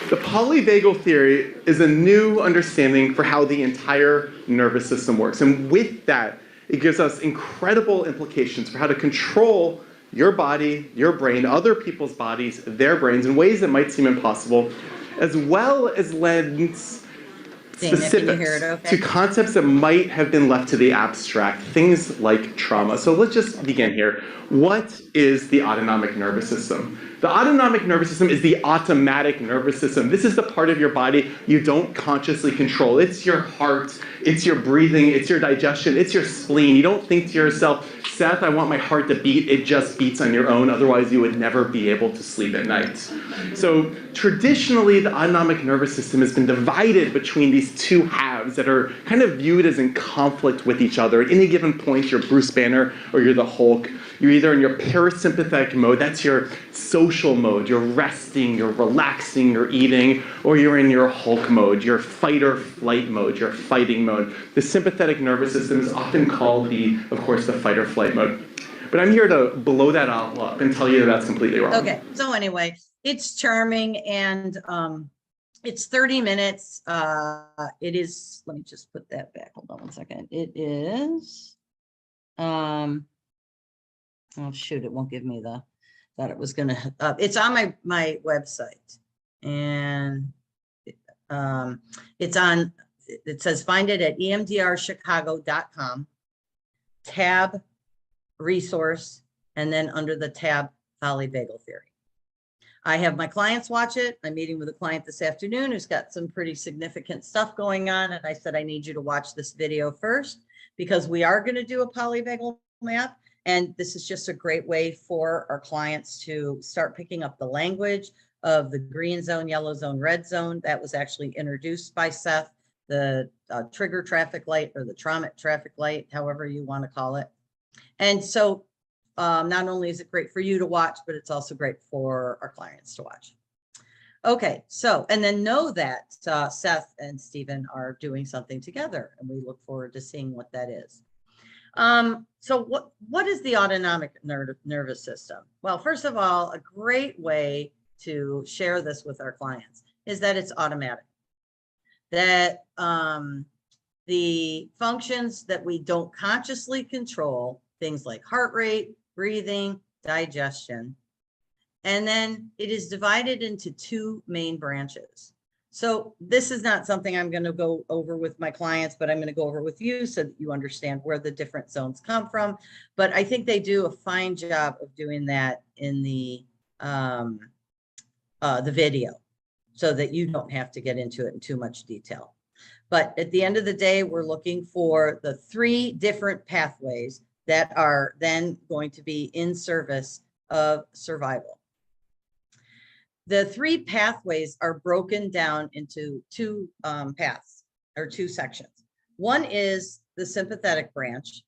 The polyvagal theory is a new understanding for how the entire nervous system works. And with that, it gives us incredible implications for how to control your body, your brain, other people's bodies, their brains in ways that might seem impossible, as well as lends specifics to concepts that might have been left to the abstract, things like trauma. So let's just begin here. What is the autonomic nervous system? The autonomic nervous system is the automatic nervous system. This is the part of your body you don't consciously control. It's your heart, it's your breathing, it's your digestion, it's your spleen. You don't think to yourself, Seth, I want my heart to beat. It just beats on your own. Otherwise, you would never be able to sleep at night. So traditionally, the autonomic nervous system has been divided between these 2 halves that are kind of viewed as in conflict with each other. At any given point, you're Bruce Banner or you're the Hulk. You're either in your parasympathetic mode, that's your social mode, you're resting, you're relaxing, you're eating, or you're in your Hulk mode, your fight or flight mode, your fighting mode. The sympathetic nervous system is often called of course, the fight or flight mode. But I'm here to blow that all up and tell you that that's completely wrong. Okay, so anyway, it's charming and it's 30 minutes. It is, let me just put that back. Hold on one second. It is, oh shoot, it won't give me thought it was gonna, it's on my website. And it's on, it says find it at emdrchicago.com. tab resource, and then under the tab Polyvagal Theory. I have my clients watch it. I'm meeting with a client this afternoon who's got some pretty significant stuff going on. And I said, I need you to watch this video first because we are going to do a polyvagal map. And this is just a great way for our clients to start picking up the language of the green zone, yellow zone, red zone. That was actually introduced by Seth, the trigger traffic light or the trauma traffic light, however you want to call it. And so not only is it great for you to watch, but it's also great for our clients to watch. Okay, so, and then know that Seth and Stephen are doing something together, and we look forward to seeing what that is. So what is the autonomic nervous system? Well, first of all, a great way to share this with our clients is that it's automatic. That the functions that we don't consciously control, things like heart rate, breathing, digestion, and then it is divided into two main branches. So this is not something I'm going to go over with my clients, but I'm going to go over with you so that you understand where the different zones come from. But I think they do a fine job of doing that in the video so that you don't have to get into it in too much detail. But at the end of the day, we're looking for the three different pathways that are then going to be in service of survival. The three pathways are broken down into two paths or two sections. One is the sympathetic branch,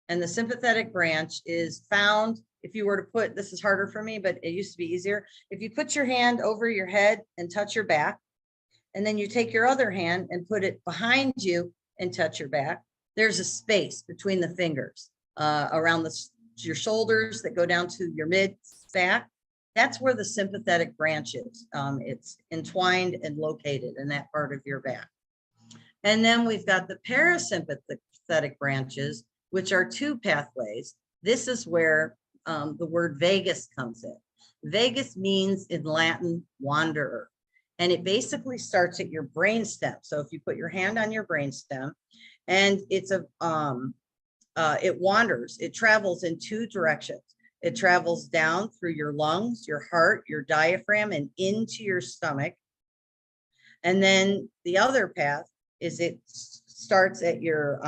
and the sympathetic branch is found, if you were to put, this is harder for me, but it used to be easier. If you put your hand over your head and touch your back, and then you take your other hand and put it behind you and touch your back, there's a space between the fingers around your shoulders that go down to your mid back. That's where the sympathetic branch is. It's entwined and located in that part of your back. And then we've got the parasympathetic branches, which are two pathways. This is where the word vagus comes in. Vagus means in Latin, wanderer. And it basically starts at your brainstem. So if you put your hand on your brainstem, and it's it wanders, it travels in two directions. It travels down through your lungs, your heart, your diaphragm, and into your stomach. And then the other path is it starts at your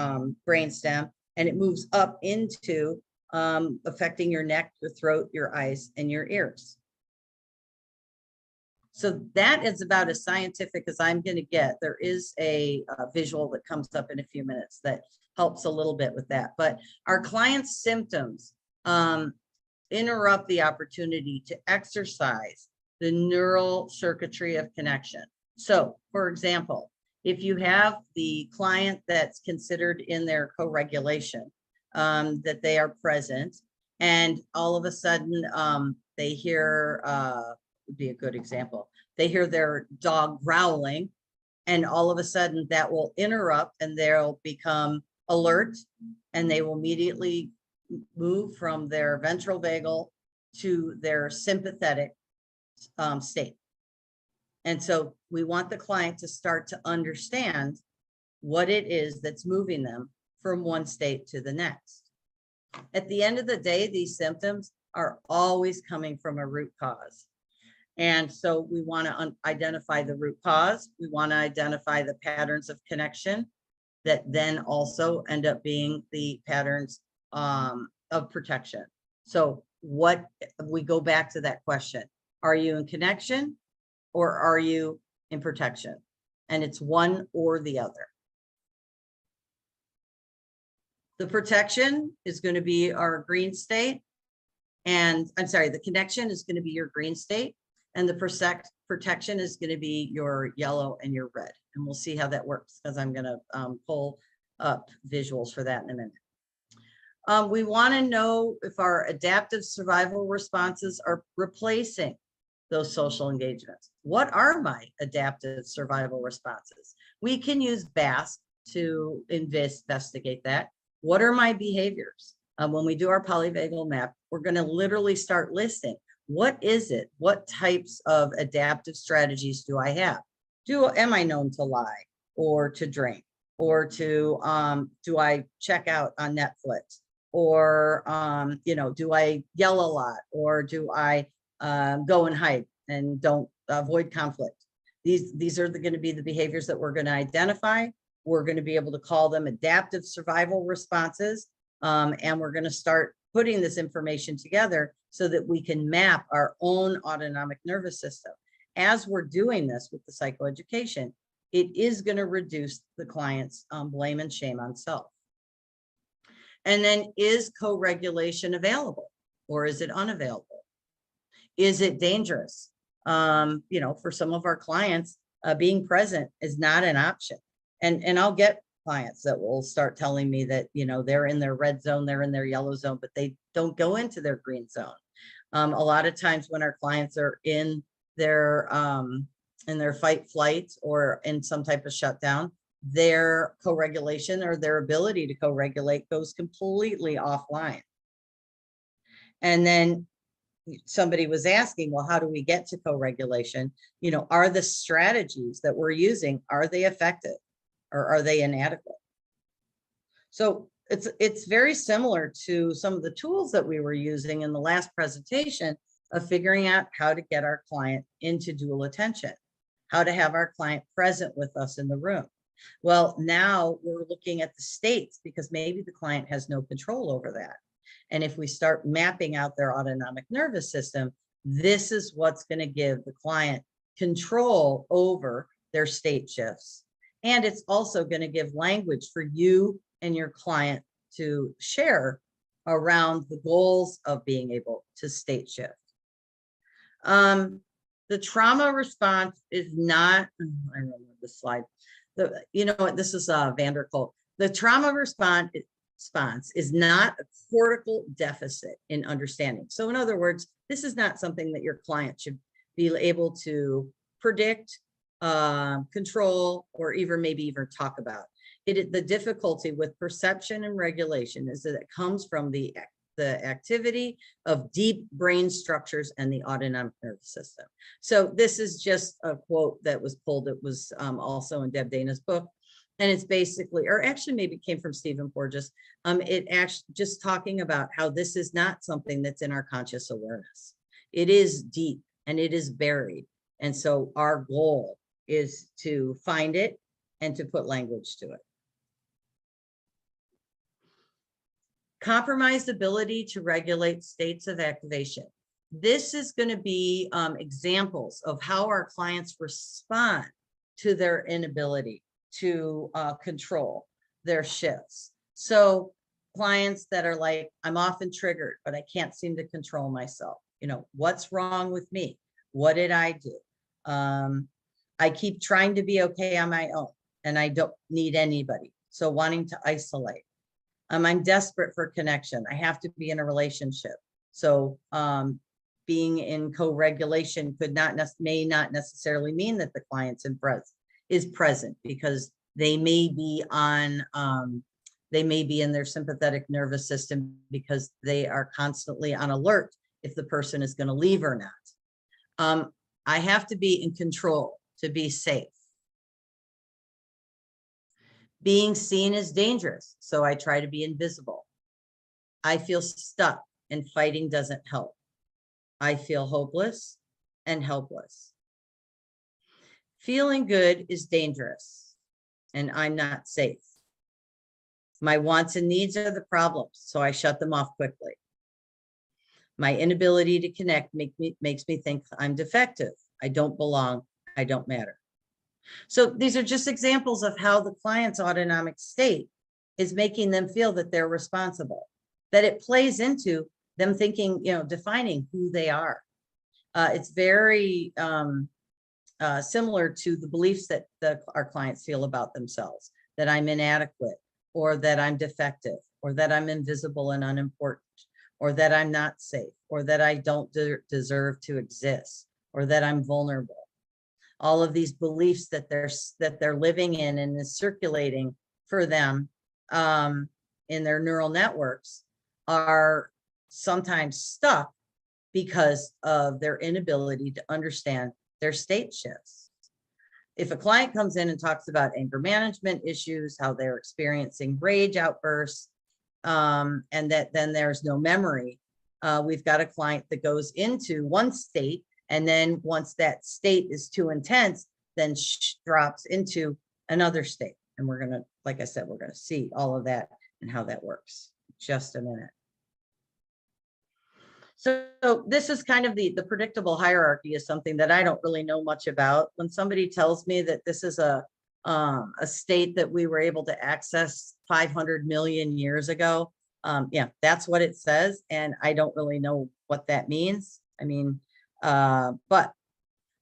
brainstem and it moves up into affecting your neck, your throat, your eyes, and your ears. So that is about as scientific as I'm going to get. There is a visual that comes up in a few minutes that helps a little bit with that. But our clients' symptoms interrupt the opportunity to exercise the neural circuitry of connection. So, for example, if you have the client that's considered in their co-regulation, that they are present, and all of a sudden they hear, would be a good example, they hear their dog growling, and all of a sudden that will interrupt and they'll become alert, and they will immediately move from their ventral vagal to their sympathetic state. And so we want the client to start to understand what it is that's moving them from one state to the next. At the end of the day, these symptoms are always coming from a root cause. And so we want to identify the root cause. We want to identify the patterns of connection that then also end up being the patterns of protection. So what, we go back to that question, are you in connection or are you in protection? And it's one or the other. The protection is going to be our green state. And I'm sorry, the connection is going to be your green state. And the protection is going to be your yellow and your red. And we'll see how that works because I'm going to pull up visuals for that in a minute. We want to know if our adaptive survival responses are replacing those social engagements. What are my adaptive survival responses? We can use BASC to investigate that. What are my behaviors? When we do our polyvagal map, we're going to literally start listing. What is it? What types of adaptive strategies do I have? Am I known to lie or to drink or to, do I check out on Netflix? or, do I yell a lot, or do I go and hide and don't avoid conflict? These are going to be the behaviors that we're going to identify. We're going to be able to call them adaptive survival responses. And we're going to start putting this information together so that we can map our own autonomic nervous system. As we're doing this with the psychoeducation, it is going to reduce the client's blame and shame on self. And then, is co-regulation available, or is it unavailable? Is it dangerous? For some of our clients, being present is not an option. And I'll get clients that will start telling me that, they're in their red zone, they're in their yellow zone, but they don't go into their green zone. A lot of times when our clients are in their fight, flight, or in some type of shutdown, their co-regulation or their ability to co-regulate goes completely offline. And then somebody was asking, well, how do we get to co-regulation? Are the strategies that we're using, are they effective, or are they inadequate? So it's very similar to some of the tools that we were using in the last presentation of figuring out how to get our client into dual attention, how to have our client present with us in the room. Well, now we're looking at the states, because maybe the client has no control over that. And if we start mapping out their autonomic nervous system, this is what's going to give the client control over their state shifts. And it's also going to give language for you and your client to share around the goals of being able to state shift. The trauma response is not, I remember this slide. This is Vanderkolk. The trauma response is not a cortical deficit in understanding. So in other words, this is not something that your client should be able to predict, control, or maybe even talk about. The difficulty with perception and regulation is that it comes from the activity of deep brain structures and the autonomic nervous system. So this is just a quote that was pulled. It was also in Deb Dana's book. And it's basically, or actually maybe it came from Stephen Porges. It actually just talking about how this is not something that's in our conscious awareness. It is deep and it is buried. And so our goal is to find it and to put language to it. Compromised ability to regulate states of activation. This is going to be examples of how our clients respond to their inability to control their shifts. So clients that are like, I'm often triggered, but I can't seem to control myself. What's wrong with me? What did I do? I keep trying to be okay on my own and I don't need anybody. So wanting to isolate. I'm desperate for connection. I have to be in a relationship. So being in co-regulation may not necessarily mean that the client's is present, because they may be in their sympathetic nervous system because they are constantly on alert if the person is going to leave or not. I have to be in control to be safe. Being seen is dangerous, so I try to be invisible. I feel stuck and fighting doesn't help. I feel hopeless and helpless. Feeling good is dangerous, and I'm not safe. My wants and needs are the problems, so I shut them off quickly. My inability to connect makes me think I'm defective. I don't belong. I don't matter. So these are just examples of how the client's autonomic state is making them feel that they're responsible, that it plays into them thinking, defining who they are. It's very similar to the beliefs that our clients feel about themselves, that I'm inadequate, or that I'm defective, or that I'm invisible and unimportant, or that I'm not safe, or that I don't deserve to exist, or that I'm vulnerable. All of these beliefs that they're living in and is circulating for them in their neural networks are sometimes stuck because of their inability to understand their state shifts. If a client comes in and talks about anger management issues, how they're experiencing rage outbursts, and that then there's no memory. We've got a client that goes into one state, and then once that state is too intense, then drops into another state. And we're gonna, like I said, we're gonna see all of that and how that works. Just a minute. So this is kind of the predictable hierarchy is something that I don't really know much about. When somebody tells me that this is a state that we were able to access 500 million years ago, yeah, that's what it says. And I don't really know what that means. I mean, but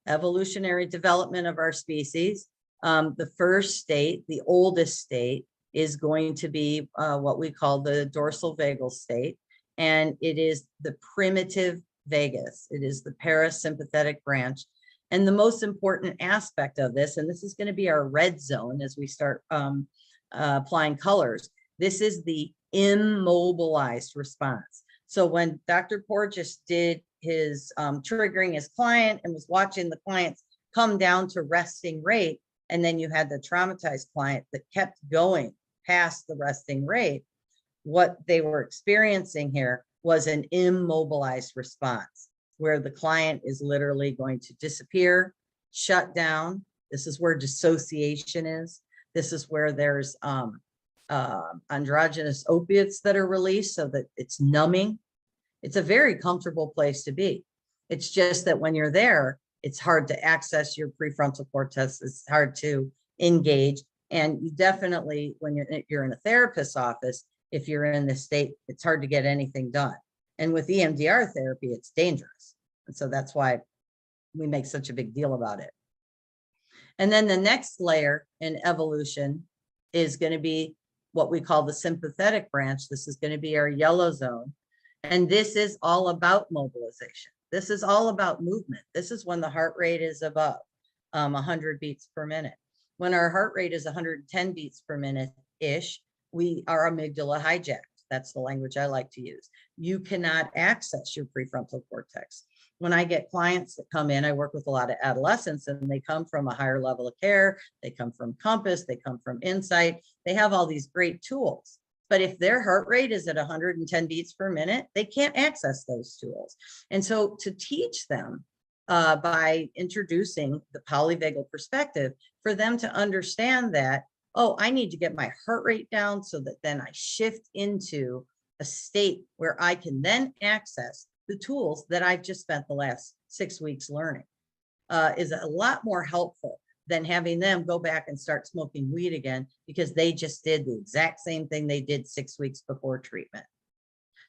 evolutionary development of our species, the first state, the oldest state, is going to be what we call the dorsal vagal state. And it is the primitive vagus. It is the parasympathetic branch. And the most important aspect of this, and this is going to be our red zone as we start applying colors, this is the immobilized response. So when Dr. Porges did his triggering his client and was watching the clients come down to resting rate, and then you had the traumatized client that kept going past the resting rate, what they were experiencing here was an immobilized response where the client is literally going to disappear, shut down. This is where dissociation is. This is where there's androgenous opiates that are released so that it's numbing. It's a very comfortable place to be. It's just that when you're there, it's hard to access your prefrontal cortex. It's hard to engage. And you definitely, when you're in a therapist's office, if you're in this state, it's hard to get anything done. And with EMDR therapy, it's dangerous. And so that's why we make such a big deal about it. And then the next layer in evolution is going to be what we call the sympathetic branch. This is going to be our yellow zone. And this is all about mobilization. This is all about movement. This is when the heart rate is above 100 beats per minute. When our heart rate is 110 beats per minute-ish, our amygdala hijacked. That's the language I like to use. You cannot access your prefrontal cortex. When I get clients that come in, I work with a lot of adolescents, and they come from a higher level of care. They come from Compass. They come from Insight. They have all these great tools. But if their heart rate is at 110 beats per minute, they can't access those tools. And so to teach them by introducing the polyvagal perspective, for them to understand that, oh, I need to get my heart rate down so that then I shift into a state where I can then access the tools that I've just spent the last 6 weeks learning, is a lot more helpful than having them go back and start smoking weed again because they just did the exact same thing they did 6 weeks before treatment.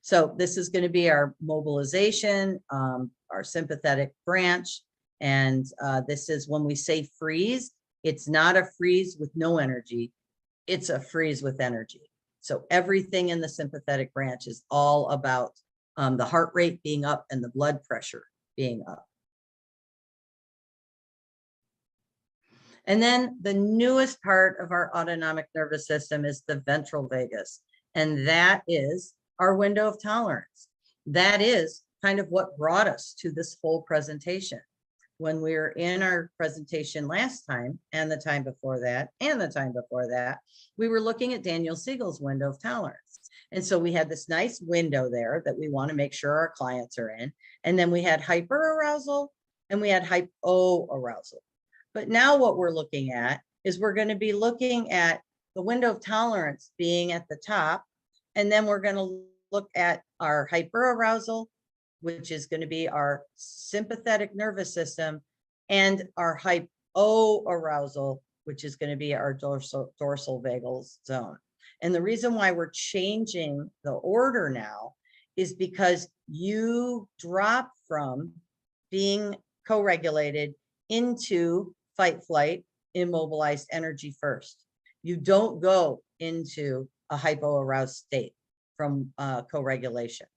So this is going to be our mobilization, our sympathetic branch. And this is when we say freeze, it's not a freeze with no energy. It's a freeze with energy. So everything in the sympathetic branch is all about the heart rate being up and the blood pressure being up. And then the newest part of our autonomic nervous system is the ventral vagus. And that is our window of tolerance. That is kind of what brought us to this whole presentation. When we were in our presentation last time, and the time before that, and the time before that, we were looking at Daniel Siegel's window of tolerance. And so we had this nice window there that we want to make sure our clients are in. And then we had hyperarousal and we had hypoarousal. But now what we're looking at is we're going to be looking at the window of tolerance being at the top. And then we're going to look at our hyperarousal, which is going to be our sympathetic nervous system, and our hypoarousal, which is going to be our dorsal vagal zone. And the reason why we're changing the order now is because you drop from being co-regulated into fight, flight, immobilized energy first. You don't go into a hypoaroused state from co-regulation.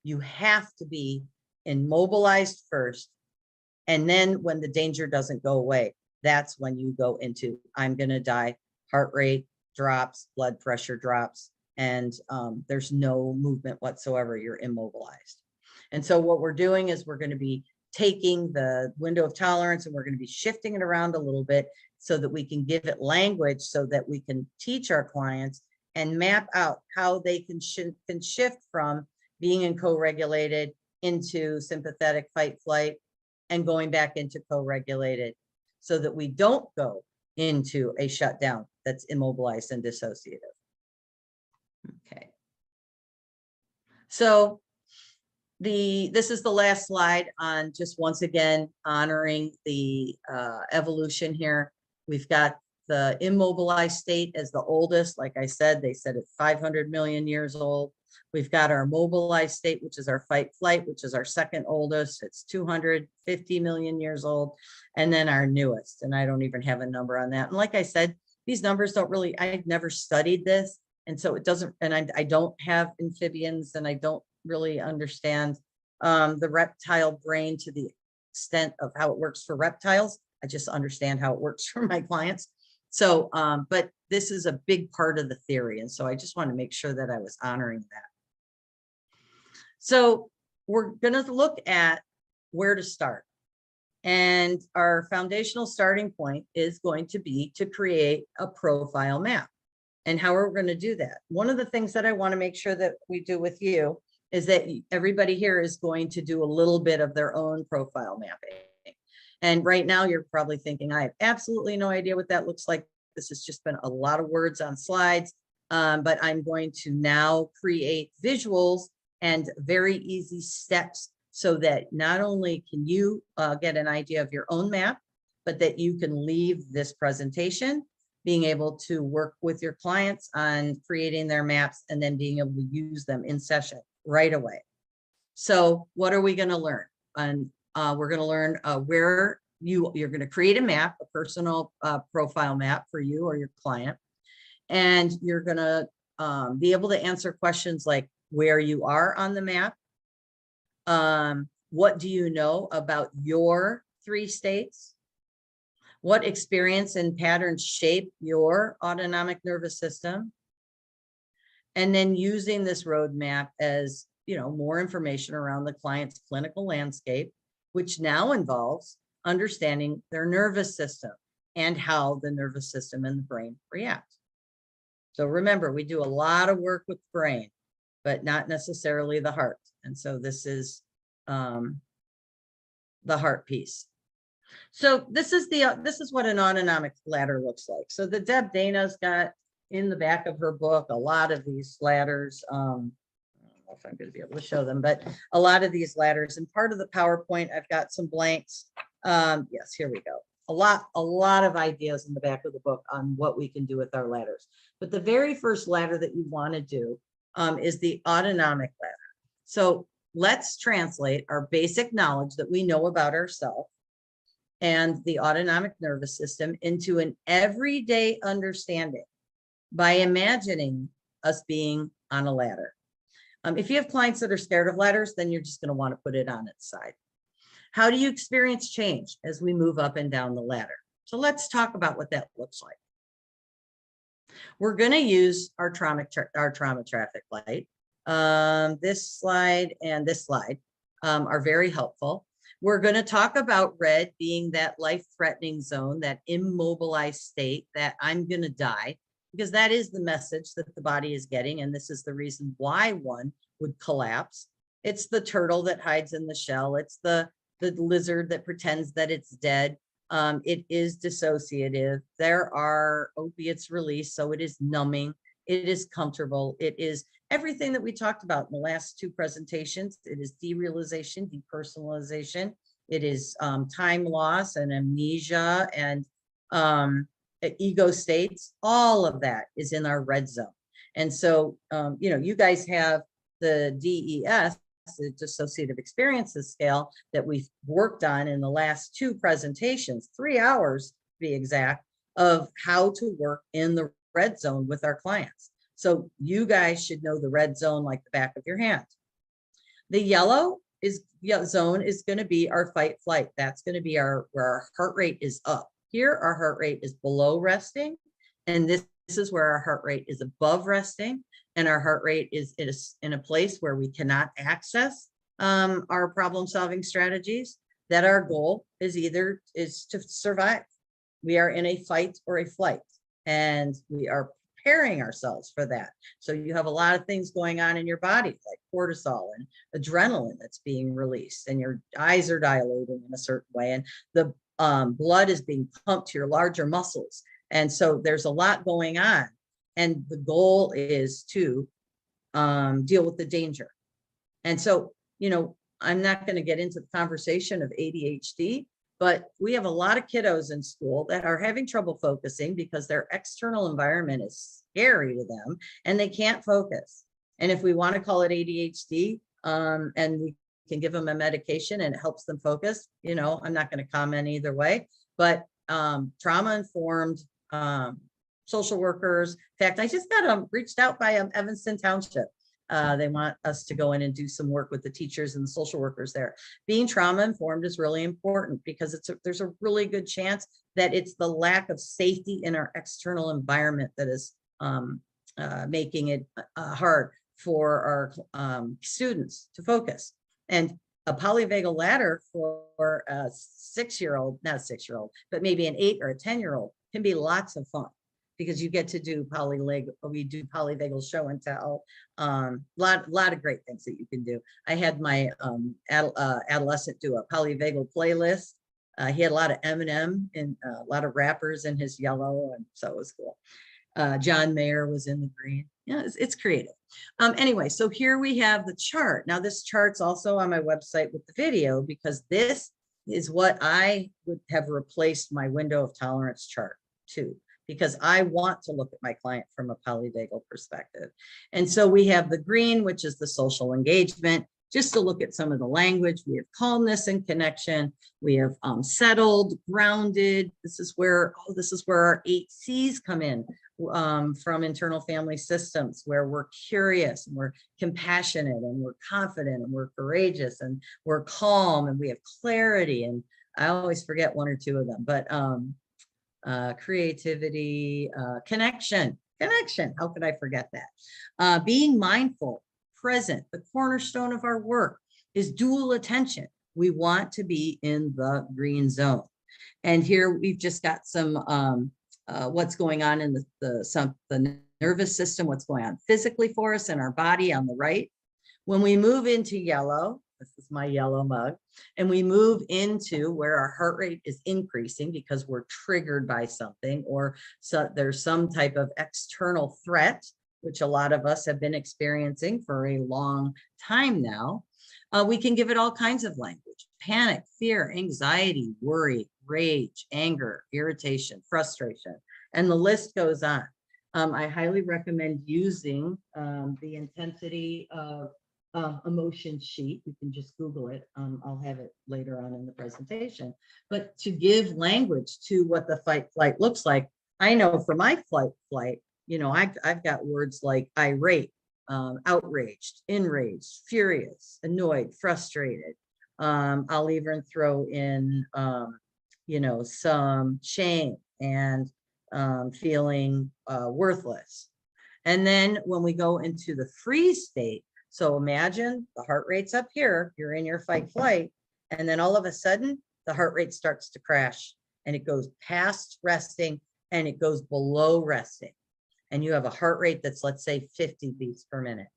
You have to be immobilized first. And then when the danger doesn't go away, that's when you go into, I'm going to die, heart rate drops, blood pressure drops, and there's no movement whatsoever. You're immobilized. And so what we're doing is we're going to be taking the window of tolerance and we're going to be shifting it around a little bit so that we can give it language so that we can teach our clients and map out how they can shift from being in co-regulated into sympathetic fight flight and going back into co-regulated, so that we don't go into a shutdown that's immobilized and dissociative. Okay. So this is the last slide on just once again honoring the evolution here. We've got the immobilized state as the oldest. Like I said, they said it's 500 million years old. We've got our mobilized state, which is our fight flight, which is our second oldest. It's 250 million years old. And then our newest, and I don't even have a number on that. And like I said, these numbers don't really, I've never studied this. And so it doesn't, and I don't have amphibians, and I don't really understand the reptile brain to the extent of how it works for reptiles. I just understand how it works for my clients. So, but this is a big part of the theory. And so I just want to make sure that I was honoring that. So we're going to look at where to start. And our foundational starting point is going to be to create a profile map. And how are we going to do that? One of the things that I want to make sure that we do with you is that everybody here is going to do a little bit of their own profile mapping. And right now you're probably thinking, I have absolutely no idea what that looks like. This has just been a lot of words on slides, but I'm going to now create visuals and very easy steps so that not only can you get an idea of your own map, but that you can leave this presentation being able to work with your clients on creating their maps and then being able to use them in session right away. So what are we going to learn? And we're going to learn where you're going to create a map, a personal profile map for you or your client. And you're going to be able to answer questions like where you are on the map. What do you know about your 3 states? What experience and patterns shape your autonomic nervous system? And then using this roadmap as, more information around the client's clinical landscape, which now involves understanding their nervous system and how the nervous system and the brain react. So remember, we do a lot of work with the brain, but not necessarily the heart. And so this is the heart piece. So this is what an autonomic ladder looks like. So the Deb Dana's got in the back of her book a lot of these ladders. I don't know if I'm going to be able to show them, but a lot of these ladders. And part of the PowerPoint, I've got some blanks. Yes, here we go. A lot of ideas in the back of the book on what we can do with our ladders. But the very first ladder that you want to do is the autonomic ladder. So let's translate our basic knowledge that we know about ourselves and the autonomic nervous system into an everyday understanding by imagining us being on a ladder. If you have clients that are scared of ladders, then you're just going to want to put it on its side. How do you experience change as we move up and down the ladder? So let's talk about what that looks like. We're going to use our trauma traffic light. This slide and this slide are very helpful. We're going to talk about red being that life-threatening zone, that immobilized state, that I'm going to die, because that is the message that the body is getting. And this is the reason why one would collapse. It's the turtle that hides in the shell. It's the lizard that pretends that it's dead. It is dissociative. There are opiates released, so it is numbing. It is comfortable. It is everything that we talked about in the last 2 presentations. It is derealization, depersonalization. It is time loss and amnesia and ego states. All of that is in our red zone. And so, you guys have the DES, the dissociative experiences scale, that we've worked on in the last 2 presentations, 3 hours to be exact, of how to work in the red zone with our clients. So you guys should know the red zone like the back of your hand. The yellow zone is going to be our fight flight. That's going to be where our heart rate is up. Here, our heart rate is below resting. And this is where our heart rate is above resting. And our heart rate is in a place where we cannot access our problem-solving strategies, that our goal is to survive. We are in a fight or a flight, and we are preparing ourselves for that. So you have a lot of things going on in your body, like cortisol and adrenaline that's being released, and your eyes are dilating in a certain way, and the blood is being pumped to your larger muscles. And so there's a lot going on. And the goal is to deal with the danger. And so, you know, I'm not going to get into the conversation of ADHD, but we have a lot of kiddos in school that are having trouble focusing because their external environment is scary to them and they can't focus. And if we want to call it ADHD, and we can give them a medication and it helps them focus, you know, I'm not going to comment either way, but trauma-informed social workers. In fact, I just got reached out by Evanston Township. They want us to go in and do some work with the teachers and the social workers there. Being trauma informed is really important because there's a really good chance that it's the lack of safety in our external environment that is making it hard for our students to focus. And a polyvagal ladder for a 6-year-old, not a 6-year-old, but maybe an 8 or a 10-year-old can be lots of fun, because you get to do we do polyvagal show and tell, lot of great things that you can do. I had my adolescent do a polyvagal playlist. He had a lot of Eminem and a lot of rappers in his yellow, and so it was cool. John Mayer was in the green. Yeah, it's creative. Anyway, so here we have the chart. Now this chart's also on my website with the video, because this is what I would have replaced my window of tolerance chart to, because I want to look at my client from a polyvagal perspective. And so we have the green, which is the social engagement, just to look at some of the language. We have calmness and connection. We have settled, grounded. This is where our 8 C's come in from internal family systems, where we're curious and we're compassionate and we're confident and we're courageous and we're calm and we have clarity. And I always forget 1 or 2 of them, but creativity, connection. How could I forget that? Being mindful, present. The cornerstone of our work is dual attention. We want to be in the green zone. And here we've just got some what's going on in the nervous system, what's going on physically for us in our body on the right. When we move into yellow, this is my yellow mug, and we move into where our heart rate is increasing because we're triggered by something, or so there's some type of external threat, which a lot of us have been experiencing for a long time now. We can give it all kinds of language: panic, fear, anxiety, worry, rage, anger, irritation, frustration, and the list goes on. I highly recommend using the intensity of emotion sheet. You can just Google it. I'll have it later on in the presentation. But to give language to what the fight flight looks like, I know for my flight, you know, I've got words like irate, outraged, enraged, furious, annoyed, frustrated. I'll even throw in, you know, some shame and feeling worthless. And then when we go into the freeze state, so imagine the heart rate's up here, you're in your fight flight, and then all of a sudden the heart rate starts to crash and it goes past resting and it goes below resting. And you have a heart rate that's, let's say, 50 beats per minute.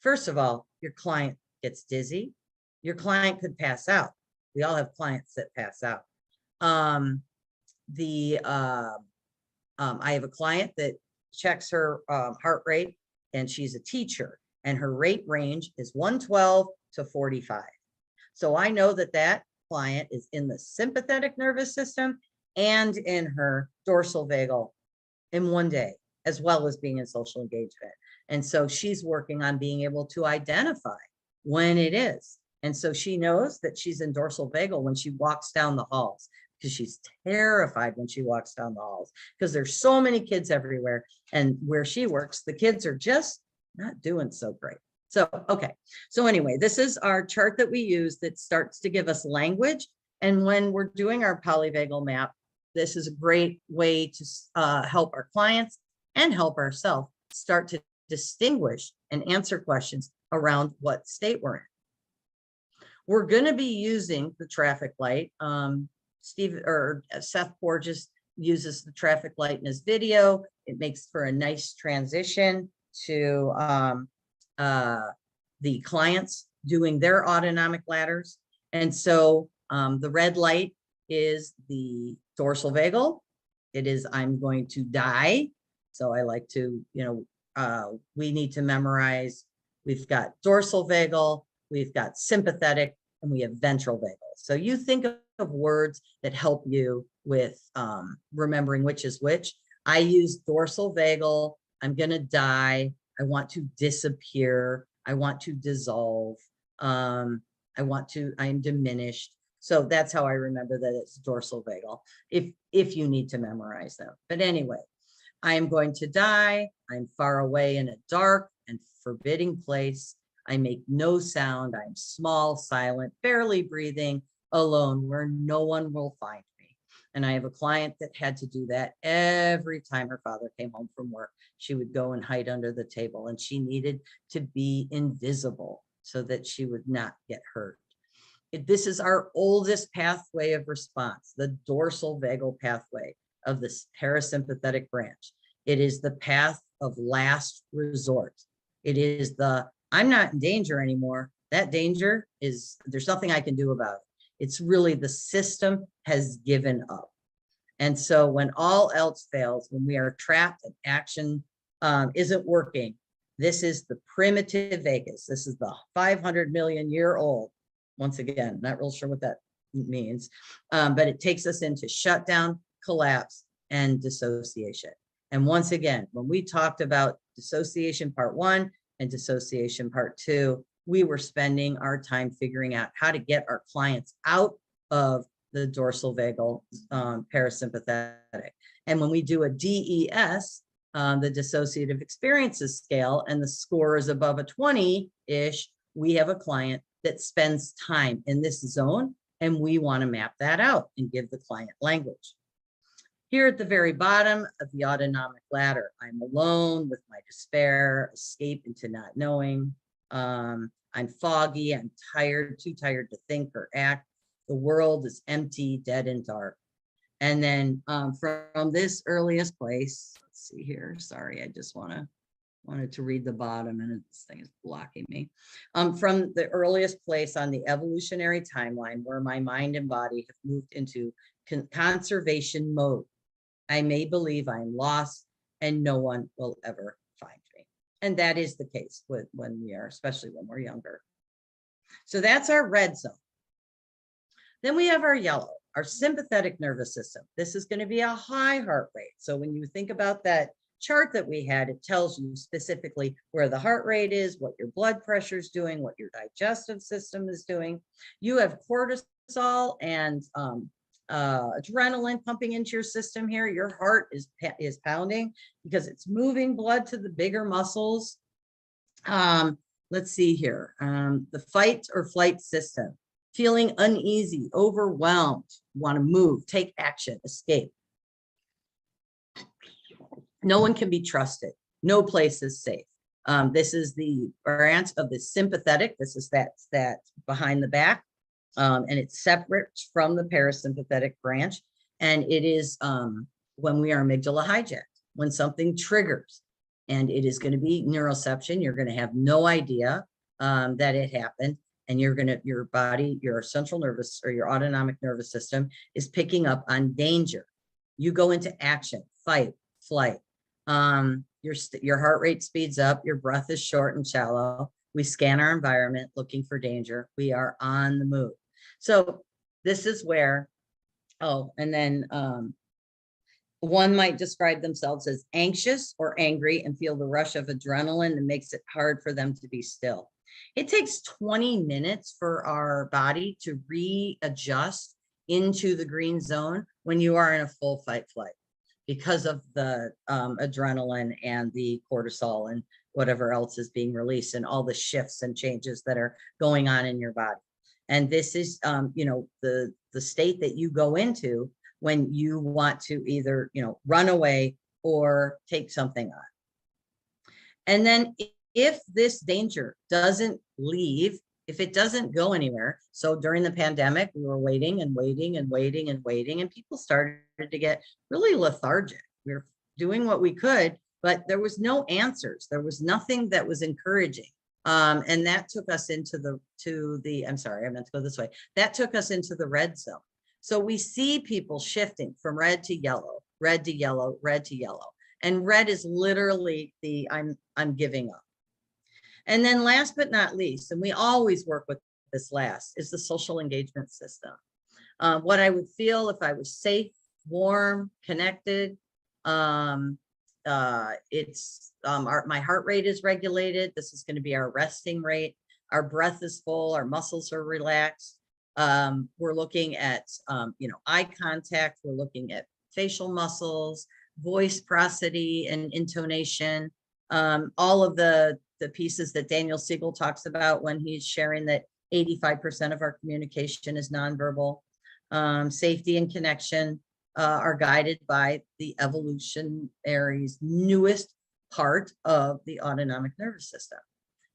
First of all, your client gets dizzy. Your client could pass out. We all have clients that pass out. I have a client that checks her heart rate, and she's a teacher, and her rate range is 112 to 45. So I know that that client is in the sympathetic nervous system and in her dorsal vagal in one day, as well as being in social engagement. And so she's working on being able to identify when it is. And so she knows that she's in dorsal vagal when she walks down the halls, because she's terrified when she walks down the halls, because there's so many kids everywhere. And where she works, the kids are just not doing so great. So, okay. So anyway, this is our chart that we use that starts to give us language. And when we're doing our polyvagal map, this is a great way to help our clients and help ourselves start to distinguish and answer questions around what state we're in. We're going to be using the traffic light. Seth Porges uses the traffic light in his video. It makes for a nice transition to the clients doing their autonomic ladders. And so the red light is the dorsal vagal. It is, I'm going to die. So I like to, we need to memorize. We've got dorsal vagal, we've got sympathetic, and we have ventral vagal. So you think of words that help you with remembering which is which. I use dorsal vagal. I'm going to die. I want to disappear. I want to dissolve. I'm diminished. So that's how I remember that it's dorsal vagal, if you need to memorize them. But anyway, I am going to die. I'm far away in a dark and forbidding place. I make no sound. I'm small, silent, barely breathing, alone, where no one will find me. And I have a client that had to do that every time her father came home from work. She would go and hide under the table, and she needed to be invisible so that she would not get hurt. This is our oldest pathway of response, the dorsal vagal pathway of the parasympathetic branch. It is the path of last resort. It is the, I'm not in danger anymore. That danger is, there's nothing I can do about it. It's really the system has given up. And so when all else fails, when we are trapped and action isn't working, this is the primitive vagus. This is the 500 million year old. Once again, not real sure what that means, but it takes us into shutdown, collapse, and dissociation. And once again, when we talked about dissociation part 1 and dissociation part 2, we were spending our time figuring out how to get our clients out of the dorsal vagal parasympathetic. And when we do a DES, the dissociative experiences scale, and the score is above a 20-ish, we have a client that spends time in this zone, and we want to map that out and give the client language. Here at the very bottom of the autonomic ladder, I'm alone with my despair, escape into not knowing. I'm foggy, I'm tired, too tired to think or act. The world is empty, dead, and dark. And then from this earliest place, let's see here, sorry, I just wanted to read the bottom, and this thing is blocking me. From the earliest place on the evolutionary timeline where my mind and body have moved into conservation mode, I may believe I'm lost and no one will ever find me. And that is the case when we are, especially when we're younger. So that's our red zone. Then we have our yellow, our sympathetic nervous system. This is going to be a high heart rate. So when you think about that chart that we had, it tells you specifically where the heart rate is, what your blood pressure is doing, what your digestive system is doing. You have cortisol and adrenaline pumping into your system here. Your heart is pounding because it's moving blood to the bigger muscles. Let's see here. The fight or flight system, feeling uneasy, overwhelmed, want to move, take action, escape. No one can be trusted. No place is safe. This is the branch of the sympathetic. This is that behind the back. And it's separate from the parasympathetic branch. And it is when we are amygdala hijacked, when something triggers, and it is going to be neuroception. You're going to have no idea that it happened. And your body, your central nervous or your autonomic nervous system is picking up on danger. You go into action, fight, flight. Your heart rate speeds up, your breath is short and shallow. We scan our environment looking for danger. We are on the move. So this is where, and then one might describe themselves as anxious or angry and feel the rush of adrenaline that makes it hard for them to be still. It takes 20 minutes for our body to readjust into the green zone when you are in a full fight flight, because of the adrenaline and the cortisol and whatever else is being released and all the shifts and changes that are going on in your body. And this is, the state that you go into when you want to either, run away or take something on. And then if this danger doesn't leave, If it doesn't go anywhere, so during the pandemic, we were waiting and waiting and waiting and waiting, and people started to get really lethargic. We were doing what we could, but there was no answers. There was nothing that was encouraging. And that took us into I'm sorry, I meant to go this way. That took us into the red zone. So we see people shifting from red to yellow, red to yellow, red to yellow. And red is literally the I'm giving up. And then last but not least, and we always work with this last, is the social engagement system. What I would feel if I was safe, warm, connected. My heart rate is regulated. This is going to be our resting rate. Our breath is full. Our muscles are relaxed. We're looking at, eye contact. We're looking at facial muscles, voice prosody and intonation. All of the pieces that Daniel Siegel talks about when he's sharing that 85% of our communication is nonverbal. Safety and connection are guided by the evolutionary's newest part of the autonomic nervous system.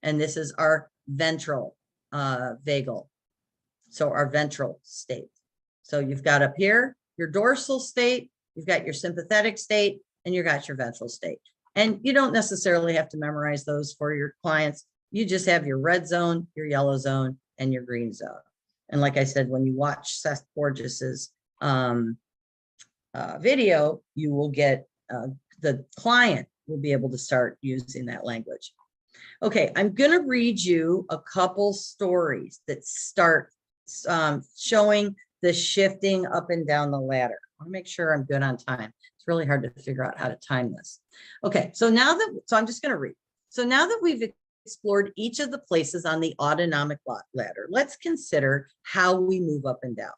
And this is our ventral vagal. So our ventral state. So you've got up here, your dorsal state, you've got your sympathetic state, and you've got your ventral state. And you don't necessarily have to memorize those for your clients. You just have your red zone, your yellow zone, and your green zone. And like I said, when you watch Seth Borges's video, you will get, the client will be able to start using that language. Okay, I'm gonna read you a couple stories that start showing the shifting up and down the ladder. I wanna make sure I'm good on time. It's really hard to figure out how to time this. Okay, so I'm just gonna read. So now that we've explored each of the places on the autonomic ladder, let's consider how we move up and down.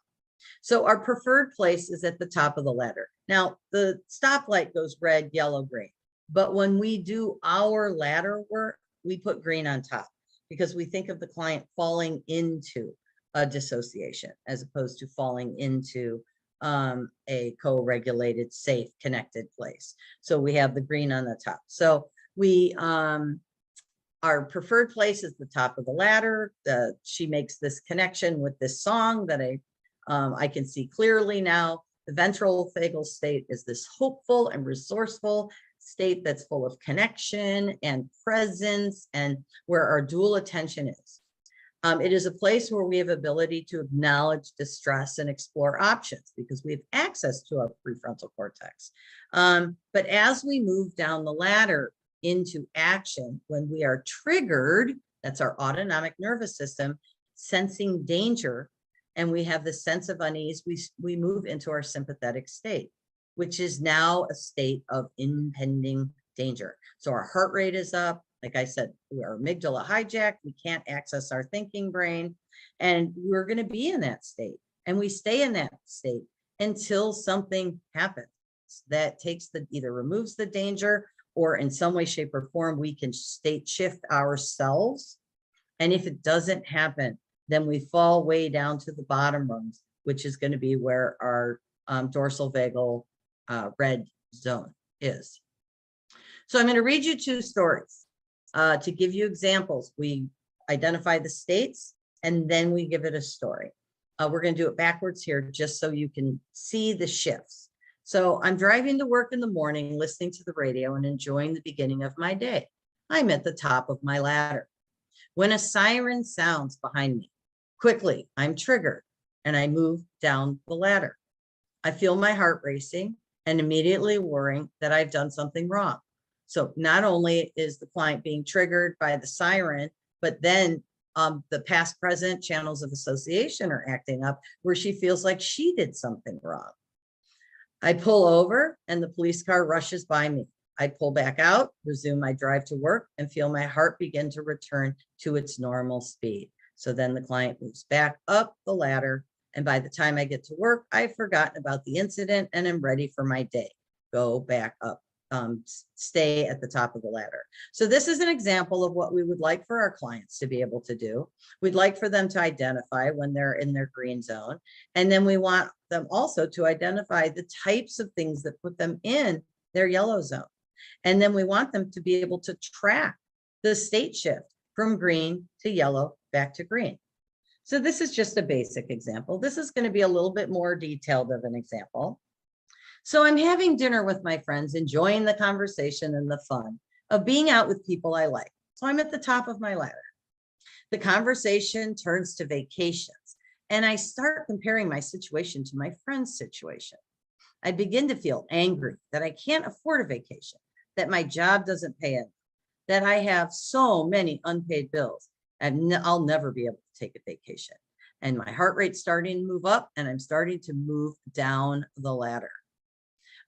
So our preferred place is at the top of the ladder. Now, the stoplight goes red, yellow, green. But when we do our ladder work, we put green on top because we think of the client falling into a dissociation as opposed to falling into a co-regulated, safe, connected place. So we have the green on the top. So we, our preferred place is the top of the ladder. She makes this connection with this song that I can see clearly now. The ventral vagal state is this hopeful and resourceful state that's full of connection and presence and where our dual attention is. It is a place where we have ability to acknowledge distress and explore options because we have access to our prefrontal cortex. But as we move down the ladder into action, when we are triggered, that's our autonomic nervous system, sensing danger, and we have the sense of unease, we move into our sympathetic state, which is now a state of impending danger. So our heart rate is up. Like I said, our amygdala hijacked. We can't access our thinking brain. And we're going to be in that state. And we stay in that state until something happens that either removes the danger or in some way, shape, or form, we can state shift ourselves. And if it doesn't happen, then we fall way down to the bottom rungs, which is going to be where our dorsal vagal red zone is. So I'm going to read you two stories to give you examples. We identify the states and then we give it a story. We're going to do it backwards here just so you can see the shifts. So I'm driving to work in the morning, listening to the radio and enjoying the beginning of my day. I'm at the top of my ladder when a siren sounds behind me. Quickly, I'm triggered and I move down the ladder. I feel my heart racing and immediately worrying that I've done something wrong. So not only is the client being triggered by the siren, but then the past present channels of association are acting up where she feels like she did something wrong. I pull over and the police car rushes by me. I pull back out, resume my drive to work, and feel my heart begin to return to its normal speed. So then the client moves back up the ladder. And by the time I get to work, I've forgotten about the incident and I'm ready for my day. Go back up, stay at the top of the ladder. So this is an example of what we would like for our clients to be able to do. We'd like for them to identify when they're in their green zone. And then we want them also to identify the types of things that put them in their yellow zone. And then we want them to be able to track the state shift. from green to yellow, back to green. So this is just a basic example. This is going to be a little bit more detailed of an example. So I'm having dinner with my friends, enjoying the conversation and the fun of being out with people I like. So I'm at the top of my ladder. The conversation turns to vacations, and I start comparing my situation to my friend's situation. I begin to feel angry that I can't afford a vacation, that my job doesn't pay it, that I have so many unpaid bills, and I'll never be able to take a vacation. And my heart rate's starting to move up, and I'm starting to move down the ladder.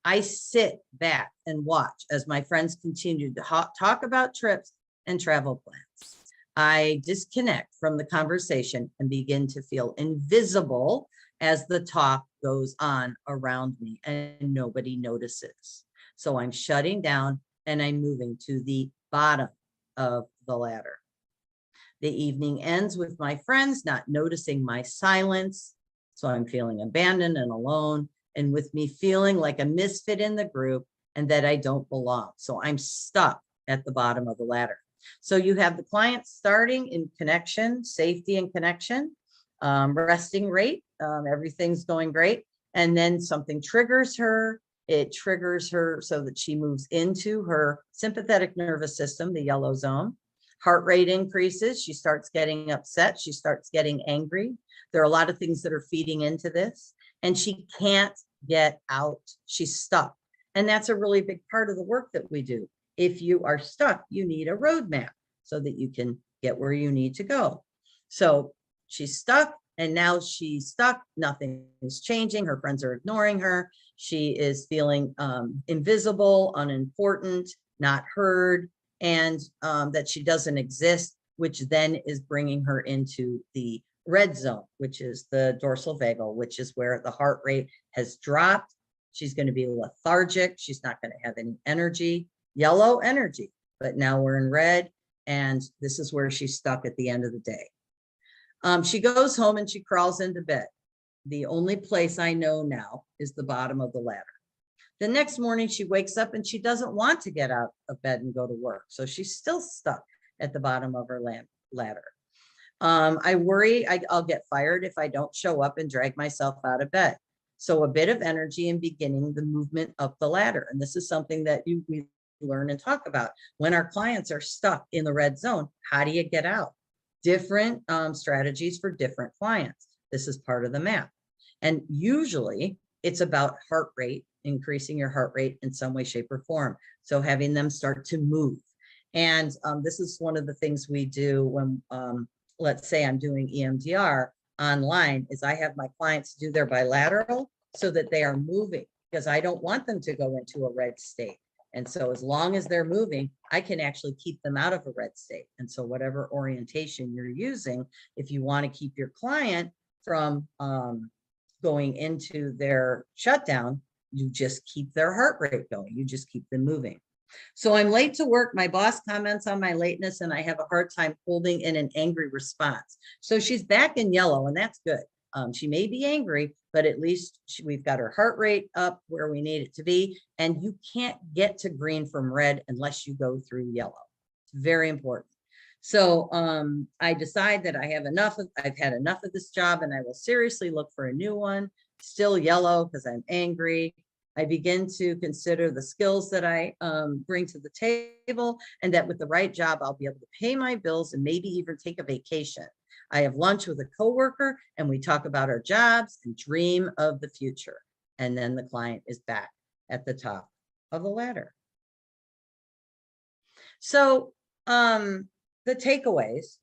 I sit back and watch as my friends continue to talk about trips and travel plans. I disconnect from the conversation and begin to feel invisible as the talk goes on around me and nobody notices. So I'm shutting down and I'm moving to the bottom of the ladder. The evening ends with my friends not noticing my silence. So I'm feeling abandoned and alone, and with me feeling like a misfit in the group and that I don't belong. So I'm stuck at the bottom of the ladder. So you have the client starting in connection, safety and connection, resting rate, everything's going great. And then something triggers her. It triggers her so that she moves into her sympathetic nervous system, the yellow zone. Heart rate increases. She starts getting upset. She starts getting angry. There are a lot of things that are feeding into this, and she can't get out. She's stuck. And that's a really big part of the work that we do. If you are stuck, you need a roadmap so that you can get where you need to go. So she's stuck, and now she's stuck. Nothing is changing. Her friends are ignoring her. She is feeling invisible, unimportant, not heard, and that she doesn't exist, which then is bringing her into the red zone, which is the dorsal vagal, which is where the heart rate has dropped. She's going to be lethargic. She's not going to have any energy. Yellow energy, but now we're in red, and this is where she's stuck at the end of the day. She goes home and she crawls into bed. The only place I know now is the bottom of the ladder. The next morning she wakes up and she doesn't want to get out of bed and go to work. So she's still stuck at the bottom of her ladder. I worry I'll get fired if I don't show up and drag myself out of bed. So a bit of energy in beginning the movement up the ladder. And this is something that we learn and talk about. When our clients are stuck in the red zone, how do you get out? Different strategies for different clients. This is part of the map. And usually it's about heart rate, increasing your heart rate in some way, shape, or form. So having them start to move. And this is one of the things we do when, let's say I'm doing EMDR online, is I have my clients do their bilateral so that they are moving, because I don't want them to go into a red state. And so as long as they're moving, I can actually keep them out of a red state. And so whatever orientation you're using, if you want to keep your client from going into their shutdown, you just keep their heart rate going. You just keep them moving. So I'm late to work. My boss comments on my lateness, and I have a hard time holding in an angry response. So she's back in yellow, and that's good. She may be angry, but at least we've got her heart rate up where we need it to be. And you can't get to green from red unless you go through yellow. It's very important. So I decide that I've had enough of this job, and I will seriously look for a new one. Still yellow because I'm angry. I begin to consider the skills that I bring to the table, and that with the right job, I'll be able to pay my bills and maybe even take a vacation. I have lunch with a coworker and we talk about our jobs and dream of the future. And then the client is back at the top of the ladder. So the takeaways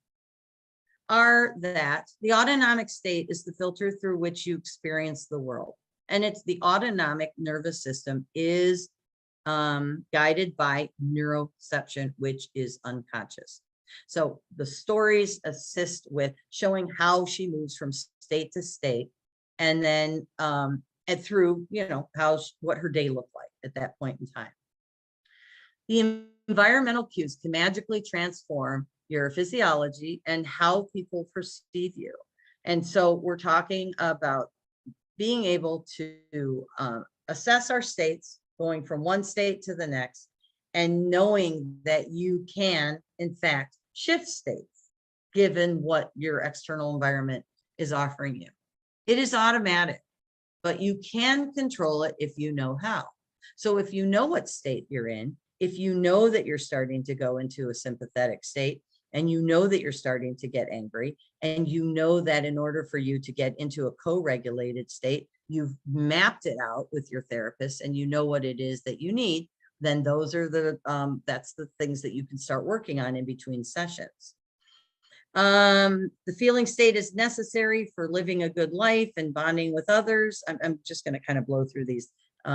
are that the autonomic state is the filter through which you experience the world. And it's the autonomic nervous system is guided by neuroception, which is unconscious. So the stories assist with showing how she moves from state to state, and then and through, what her day looked like at that point in time. The environmental cues can magically transform your physiology and how people perceive you. And so we're talking about being able to assess our states, going from one state to the next, and knowing that you can, in fact, shift states given what your external environment is offering you. It is automatic, but you can control it if you know how. So if you know what state you're in, if you know that you're starting to go into a sympathetic state, and you know that you're starting to get angry, and you know that in order for you to get into a co-regulated state, you've mapped it out with your therapist and you know what it is that you need, then those are the, that's the things that you can start working on in between sessions. The feeling state is necessary for living a good life and bonding with others. I'm just going to kind of blow through these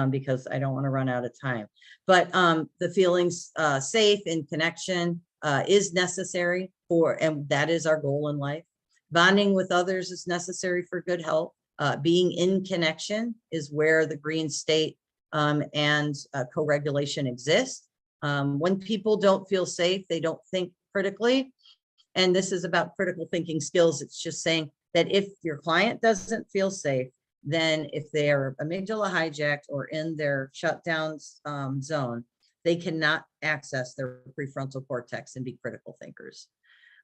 because I don't want to run out of time. But the feelings safe in connection is necessary for, and that is our goal in life. Bonding with others is necessary for good health. Being in connection is where the green state and co-regulation exist. When people don't feel safe, they don't think critically. And this is about critical thinking skills. It's just saying that if your client doesn't feel safe, then if they are amygdala hijacked or in their shutdown zone, they cannot access their prefrontal cortex and be critical thinkers.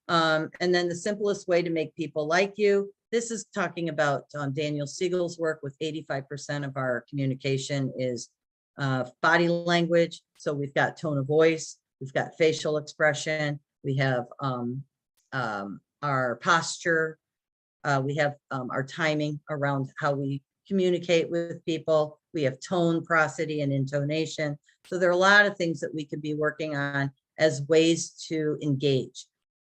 And then the simplest way to make people like you, this is talking about Daniel Siegel's work with 85% of our communication is body language. So we've got tone of voice, we've got facial expression, we have our posture, we have our timing around how we communicate with people. We have tone, prosody, and intonation. So there are a lot of things that we could be working on as ways to engage.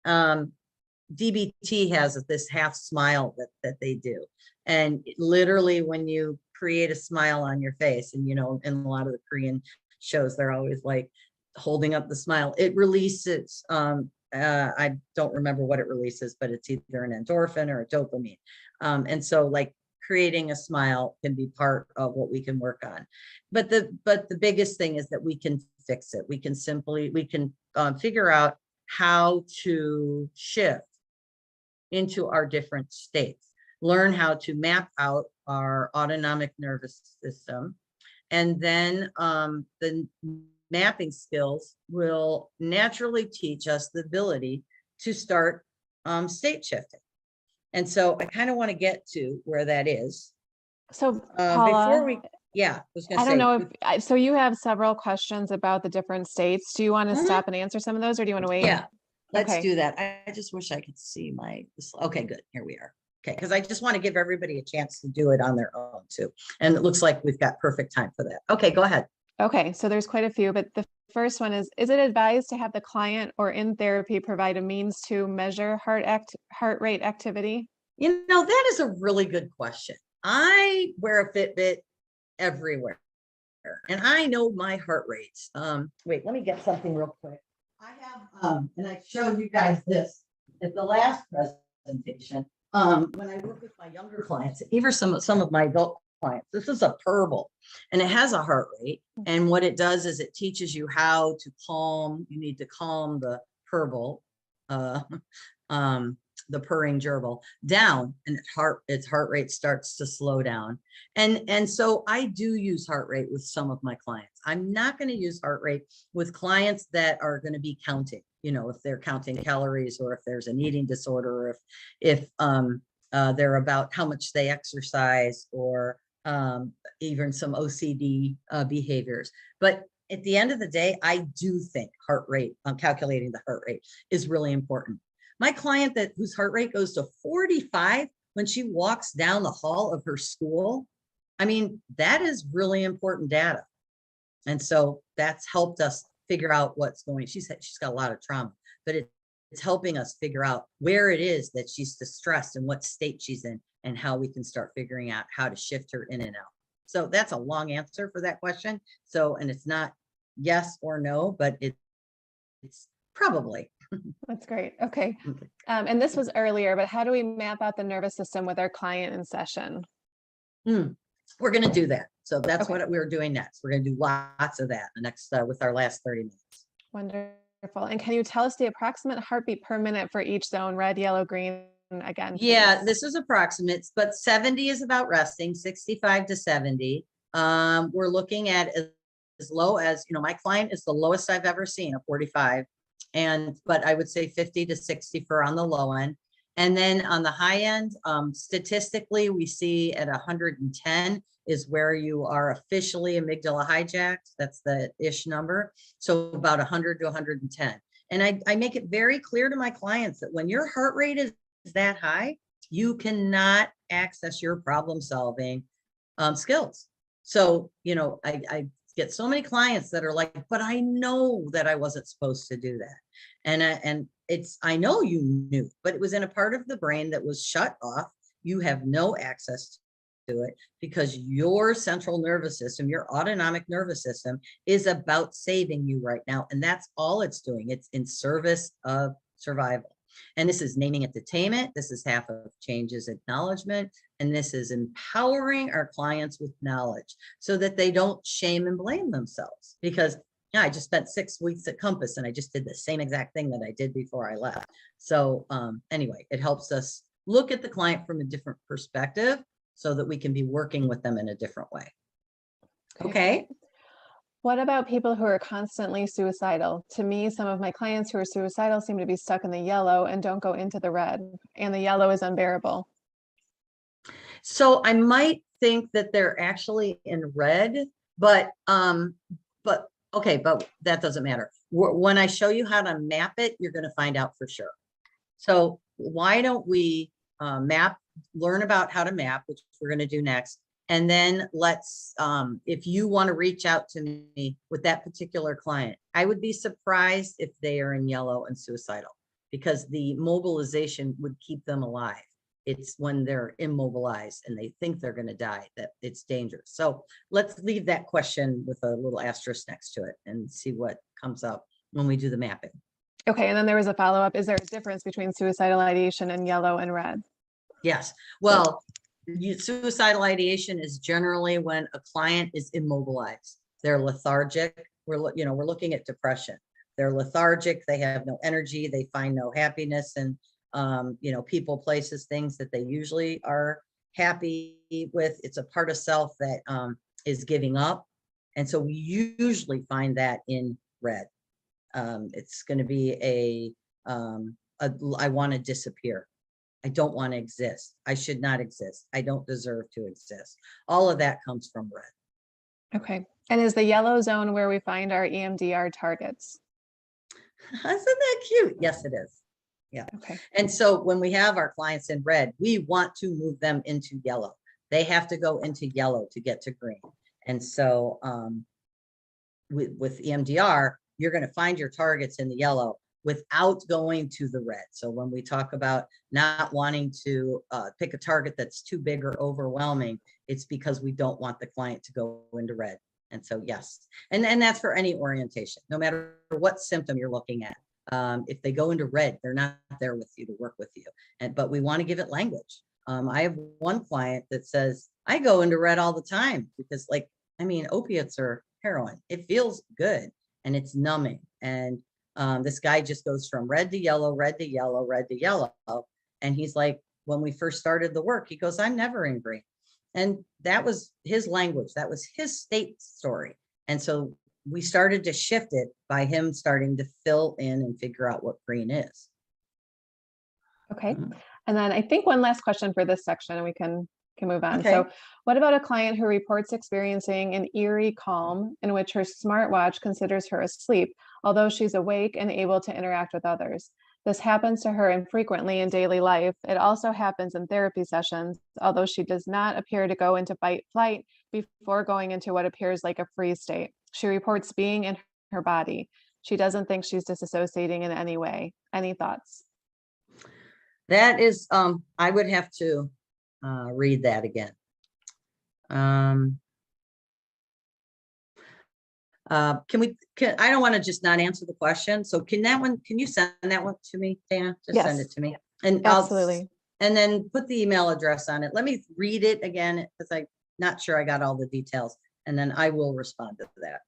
DBT has this half smile that they do. And literally when you create a smile on your face, and you know, in a lot of the Korean shows, they're always like holding up the smile, it releases, I don't remember what it releases, but it's either an endorphin or a dopamine. And so like creating a smile can be part of what we can work on. But the biggest thing is that we can fix it. We can figure out how to shift into our different states, learn how to map out our autonomic nervous system. And then the mapping skills will naturally teach us the ability to start state shifting. And so I kind of want to get to where that is. So Paula, before we, yeah, I don't know if, so you have several questions about the different states. Do you want to stop and answer some of those, or do you want to wait? Yeah, let's Okay. do that. I just wish I could see okay, good. Here we are. Okay, because I just want to give everybody a chance to do it on their own too. And it looks like we've got perfect time for that. Okay, go ahead. Okay, so there's quite a few, but the first one is it advised to have the client or in therapy provide a means to measure heart rate activity? You know, that is a really good question. I wear a Fitbit everywhere, and I know my heart rates. Wait, let me get something real quick. I have, and I showed you guys this at the last presentation. When I work with my younger clients, even some of my adult clients, this is a Purble, and it has a heart rate. And what it does is it teaches you how to calm. You need to calm the Purble, the purring gerbil down, and its heart rate starts to slow down. And so I do use heart rate with some of my clients. I'm not going to use heart rate with clients that are going to be counting, you know, if they're counting calories, or if there's an eating disorder, or if they're about how much they exercise, or even some OCD behaviors. But at the end of the day, I do think heart rate, calculating the heart rate is really important. My client whose heart rate goes to 45 when she walks down the hall of her school, I mean, that is really important data. And so that's helped us figure out what's going. She's got a lot of trauma, but it's helping us figure out where it is that she's distressed and what state she's in, and how we can start figuring out how to shift her in and out. So that's a long answer for that question. So, and it's not yes or no, but it's probably. That's great. Okay. And this was earlier, but how do we map out the nervous system with our client in session? We're going to do that. So that's what we're doing next. We're going to do lots of that the next with our last 30 minutes. Wonderful. And can you tell us the approximate heartbeat per minute for each zone, red, yellow, green again? Please? Yeah, this is approximate, but 70 is about resting, 65 to 70. We're looking at as low as, you know, my client is the lowest I've ever seen, a 45. But I would say 50 to 60 for on the low end. And then on the high end, statistically, we see at 110 is where you are officially amygdala hijacked. That's the ish number. So about 100 to 110. And I make it very clear to my clients that when your heart rate is that high, you cannot access your problem solving skills. So, I get so many clients that are like, but I know that I wasn't supposed to do that. And I know you knew, but it was in a part of the brain that was shut off. You have no access to it because your central nervous system, your autonomic nervous system is about saving you right now. And that's all it's doing. It's in service of survival. And this is naming it to tame it. This is half of changes acknowledgement. And this is empowering our clients with knowledge so that they don't shame and blame themselves. Because I just spent 6 weeks at Compass and I just did the same exact thing that I did before I left. So anyway, it helps us look at the client from a different perspective so that we can be working with them in a different way. Okay. What about people who are constantly suicidal? To me, some of my clients who are suicidal seem to be stuck in the yellow and don't go into the red, and the yellow is unbearable. So I might think that they're actually in red, but okay, but that doesn't matter. When I show you how to map it, you're going to find out for sure. So why don't we learn about how to map, which we're going to do next. And then let's, if you want to reach out to me with that particular client, I would be surprised if they are in yellow and suicidal because the mobilization would keep them alive. It's when they're immobilized and they think they're going to die that it's dangerous. So let's leave that question with a little asterisk next to it and see what comes up when we do the mapping. Okay, and then there was a follow-up. Is there a difference between suicidal ideation and yellow and red? Yes. Well, suicidal ideation is generally when a client is immobilized. They're lethargic. We're looking at depression. They're lethargic. They have no energy. They find no happiness and people, places, things that they usually are happy with. It's a part of self that is giving up. And so we usually find that in red. It's going to be I want to disappear. I don't want to exist. I should not exist. I don't deserve to exist. All of that comes from red. Okay. And is the yellow zone where we find our EMDR targets? Isn't that cute? Yes, it is. Yeah. Okay. And so when we have our clients in red, we want to move them into yellow. They have to go into yellow to get to green. And so with EMDR, you're going to find your targets in the yellow without going to the red. So when we talk about not wanting to pick a target that's too big or overwhelming, it's because we don't want the client to go into red. And so, yes. And that's for any orientation, no matter what symptom you're looking at. If they go into red, they're not there with you to work with you. But we want to give it language. I have one client that says, I go into red all the time because opiates are heroin. It feels good and it's numbing. And this guy just goes from red to yellow, red to yellow, red to yellow. And he's like, when we first started the work, he goes, I'm never in green. And that was his language. That was his state story. And so we started to shift it by him starting to fill in and figure out what green is. Okay. And then I think one last question for this section and we can move on. Okay. So what about a client who reports experiencing an eerie calm in which her smartwatch considers her asleep, although she's awake and able to interact with others? This happens to her infrequently in daily life. It also happens in therapy sessions, although she does not appear to go into fight before going into what appears like a freeze state. She reports being in her body. She doesn't think she's disassociating in any way. Any thoughts? That is, I would have to read that again. I don't want to just not answer the question. So can you send that one to me, Dana? Just Yes. send it to me. And Absolutely. And then put the email address on it. Let me read it again because I'm not sure I got all the details. And then I will respond to that.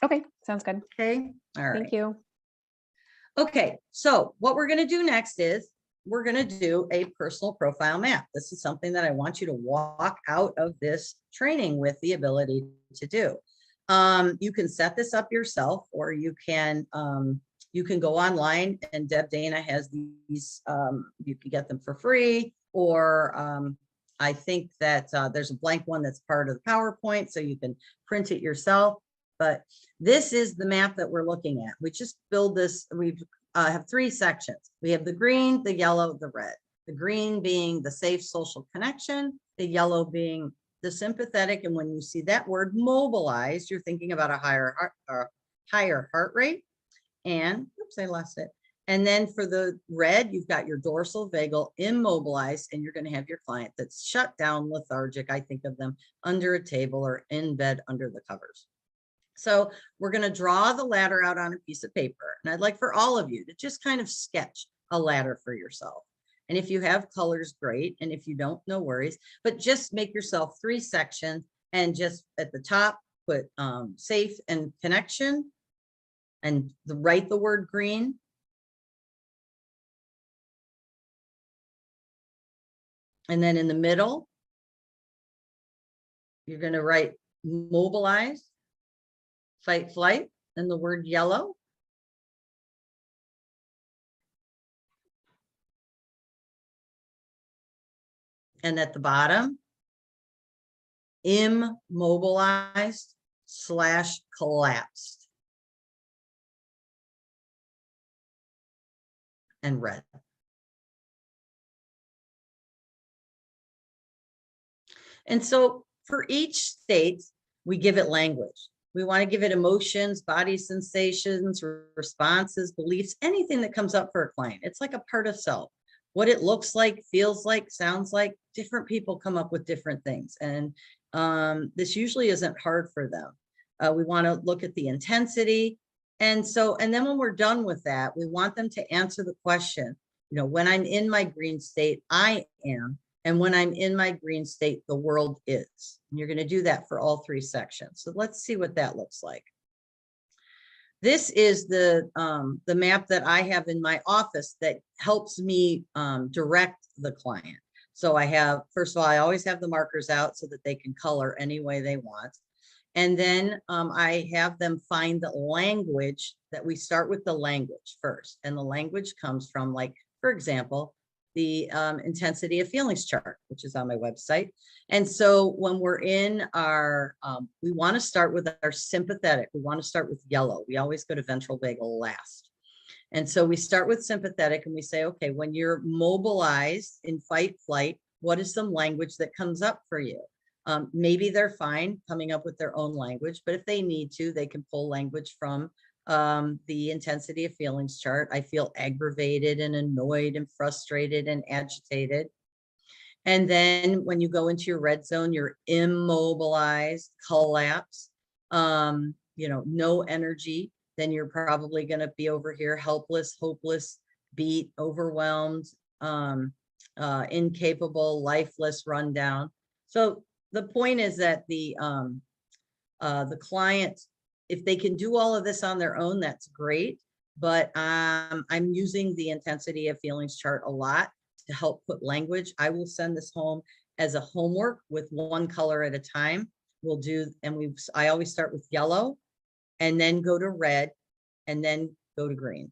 Okay, sounds good. Okay. All right. Thank you. Okay. So what we're going to do next is we're going to do a personal profile map. This is something that I want you to walk out of this training with the ability to do. You can set this up yourself, or you can You can go online, and Deb Dana has these, you can get them for free, or I think that there's a blank one that's part of the PowerPoint, so you can print it yourself. But this is the map that we're looking at. We just build this, we have 3 sections. We have the green, the yellow, the red. The green being the safe social connection, the yellow being the sympathetic. And when you see that word mobilized, you're thinking about a higher heart rate. And oops, I lost it. And then for the red, you've got your dorsal vagal immobilized, and you're going to have your client that's shut down, lethargic. I think of them under a table or in bed under the covers. So we're going to draw the ladder out on a piece of paper. And I'd like for all of you to just kind of sketch a ladder for yourself. And if you have colors, great. And if you don't, no worries. But just make yourself 3 sections, and just at the top, put safe and connection, and write the word green. And then in the middle, you're going to write mobilize, fight, flight, and the word yellow. And at the bottom, immobilized / collapsed, and red. And so for each state, we give it language. We want to give it emotions, body sensations, responses, beliefs, anything that comes up for a client. It's like a part of self. What it looks like, feels like, sounds like. Different people come up with different things. And this usually isn't hard for them. We want to look at the intensity. And then when we're done with that, we want them to answer the question, when I'm in my green state, I am. And when I'm in my green state, the world is. And you're going to do that for all 3 sections. So let's see what that looks like. This is the map that I have in my office that helps me direct the client. So I have, first of all, I always have the markers out so that they can color any way they want. And then I have them find the language, that we start with the language first. And the language comes from, like, for example, the intensity of feelings chart, which is on my website. And so when we're in our, we want to start with our sympathetic. We want to start with yellow. We always go to ventral vagal last. And so we start with sympathetic, and we say, okay, when you're mobilized in fight, flight, what is some language that comes up for you? Maybe they're fine coming up with their own language, but if they need to, they can pull language from the intensity of feelings chart. I feel aggravated and annoyed and frustrated and agitated. And then when you go into your red zone, you're immobilized, collapse, no energy. Then you're probably going to be over here, helpless, hopeless, beat, overwhelmed, incapable, lifeless, run down. So the point is that the client, if they can do all of this on their own, that's great. But I'm using the intensity of feelings chart a lot to help put language. I will send this home as a homework with 1 color at a time. We'll do, and I always start with yellow, and then go to red, and then go to green.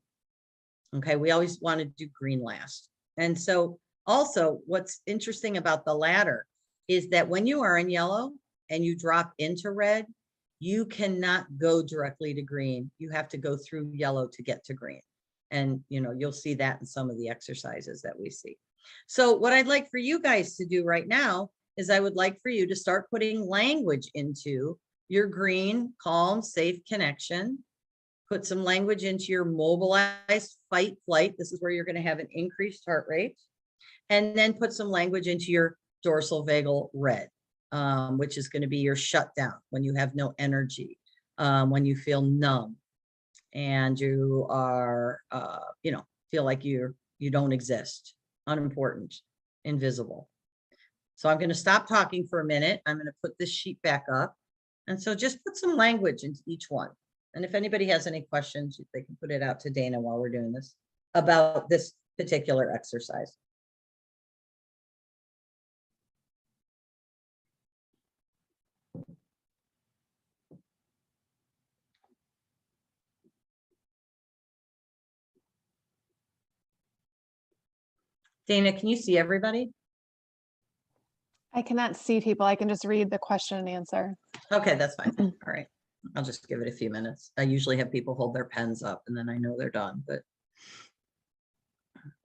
Okay, we always want to do green last. And so also what's interesting about the ladder is that when you are in yellow and you drop into red, you cannot go directly to green. You have to go through yellow to get to green. And you'll see that in some of the exercises that we see. So what I'd like for you guys to do right now is I would like for you to start putting language into your green, calm, safe connection. Put some language into your mobilized fight, flight. This is where you're going to have an increased heart rate. And then put some language into your dorsal vagal red, which is going to be your shutdown, when you have no energy, when you feel numb and you are, feel like you don't exist, unimportant, invisible. So I'm going to stop talking for a minute. I'm going to put this sheet back up. And so just put some language into each one. And if anybody has any questions, they can put it out to Dana while we're doing this, about this particular exercise. Dana, can you see everybody? I cannot see people. I can just read the question and answer. Okay, that's fine. All right. I'll just give it a few minutes. I usually have people hold their pens up and then I know they're done, but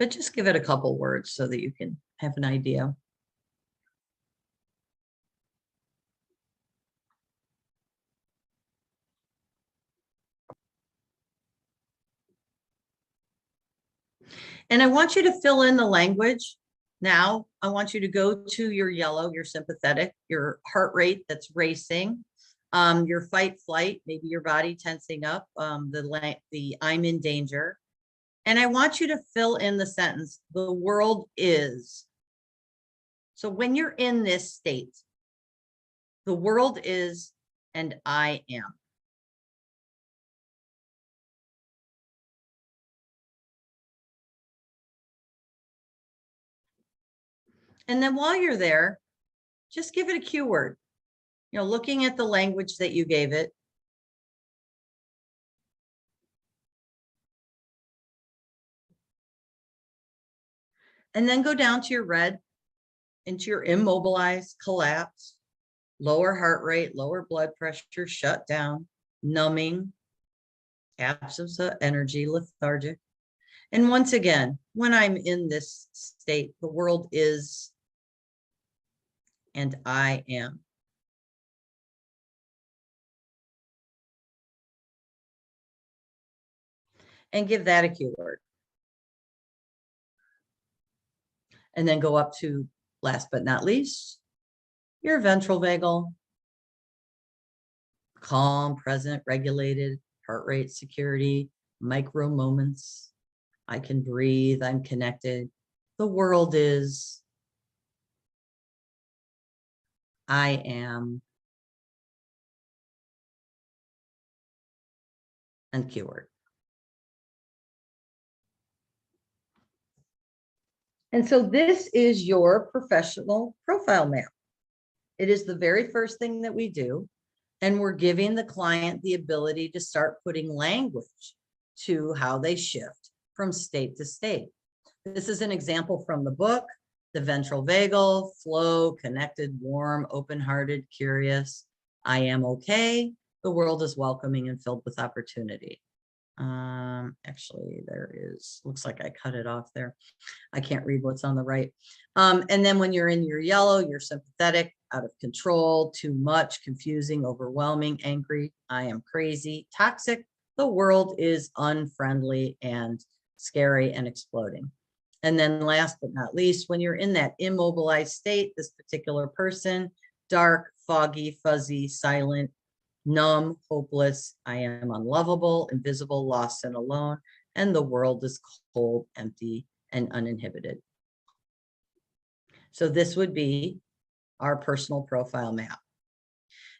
just give it a couple words so that you can have an idea. And I want you to fill in the language. Now, I want you to go to your yellow, your sympathetic, your heart rate that's racing, your fight flight, maybe your body tensing up, the I'm in danger. And I want you to fill in the sentence, the world is. So when you're in this state, the world is, and I am. And then while you're there, just give it a cue word. You know, looking at the language that you gave it. And then go down to your red, into your immobilized, collapse, lower heart rate, lower blood pressure, shut down, numbing, absence of energy, lethargic. And once again, when I'm in this state, the world is, and I am. And give that a cue word. And then go up to, last but not least, your ventral vagal. Calm, present, regulated, heart rate, security, micro moments. I can breathe, I'm connected. The world is, I am, and keyword. And so this is your professional profile map. It is the very first thing that we do. And we're giving the client the ability to start putting language to how they shift from state to state. This is an example from the book, the ventral vagal, flow, connected, warm, open-hearted, curious. I am okay. The world is welcoming and filled with opportunity. Actually, there is, looks like I cut it off there. I can't read what's on the right. And then when you're in your yellow, you're sympathetic, out of control, too much, confusing, overwhelming, angry, I am crazy, toxic, the world is unfriendly and scary and exploding. And then last but not least, when you're in that immobilized state, this particular person, dark, foggy, fuzzy, silent, numb, hopeless, I am unlovable, invisible, lost, and alone, and the world is cold, empty, and uninhibited. So this would be our personal profile map.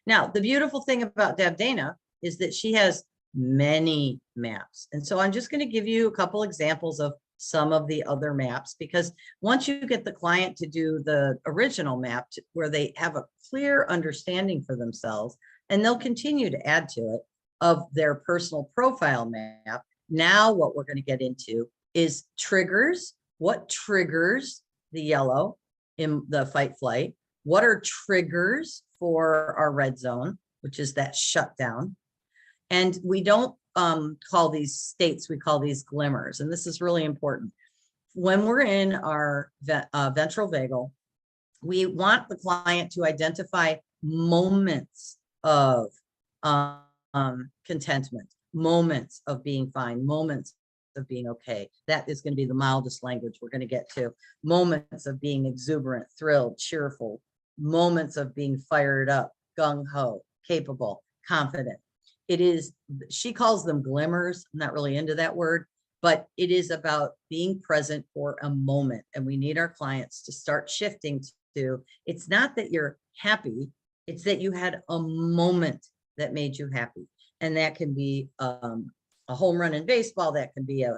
Now, the beautiful thing about Deb Dana is that she has many maps. And so I'm just going to give you a couple examples of some of the other maps, because once you get the client to do the original map where they have a clear understanding for themselves, and they'll continue to add to it, of their personal profile map. Now what we're going to get into is triggers. What triggers the yellow in the fight flight? What are triggers for our red zone, which is that shutdown? And we don't call these states, we call these glimmers. And this is really important. When we're in our ventral vagal, we want the client to identify moments of contentment, moments of being fine, moments of being okay. That is going to be the mildest language we're going to get to. Moments of being exuberant, thrilled, cheerful, moments of being fired up, gung-ho, capable, confident. It is, she calls them glimmers. I'm not really into that word, but it is about being present for a moment. And we need our clients to start shifting to, it's not that you're happy, it's that you had a moment that made you happy. And that can be a home run in baseball, that can be a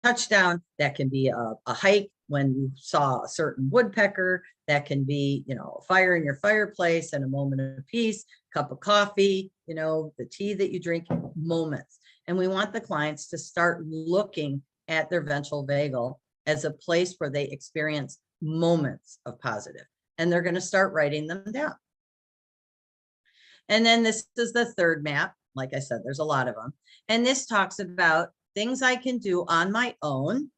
touchdown, that can be a hike when you saw a certain woodpecker, that can be, you know, a fire in your fireplace and a moment of peace, cup of coffee, you know, the tea that you drink, moments. And we want the clients to start looking at their ventral vagal as a place where they experience moments of positive, and they're going to start writing them down. And then this is the third map. Like I said, there's a lot of them. And this talks about things I can do on my own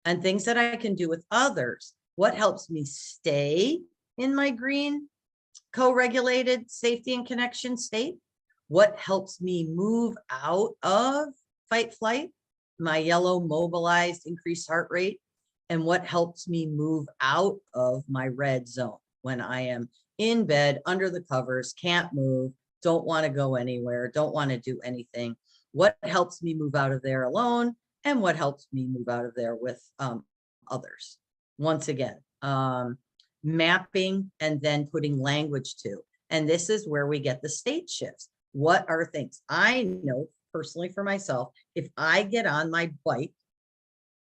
and things that I can do with others. What helps me stay in my green co-regulated safety and connection state? What helps me move out of fight flight, my yellow mobilized increased heart rate? And what helps me move out of my red zone when I am in bed, under the covers, can't move, don't want to go anywhere, don't want to do anything? What helps me move out of there alone? And what helps me move out of there with others? Once again, mapping and then putting language to. And this is where we get the state shifts. What are things? I know personally for myself, if I get on my bike,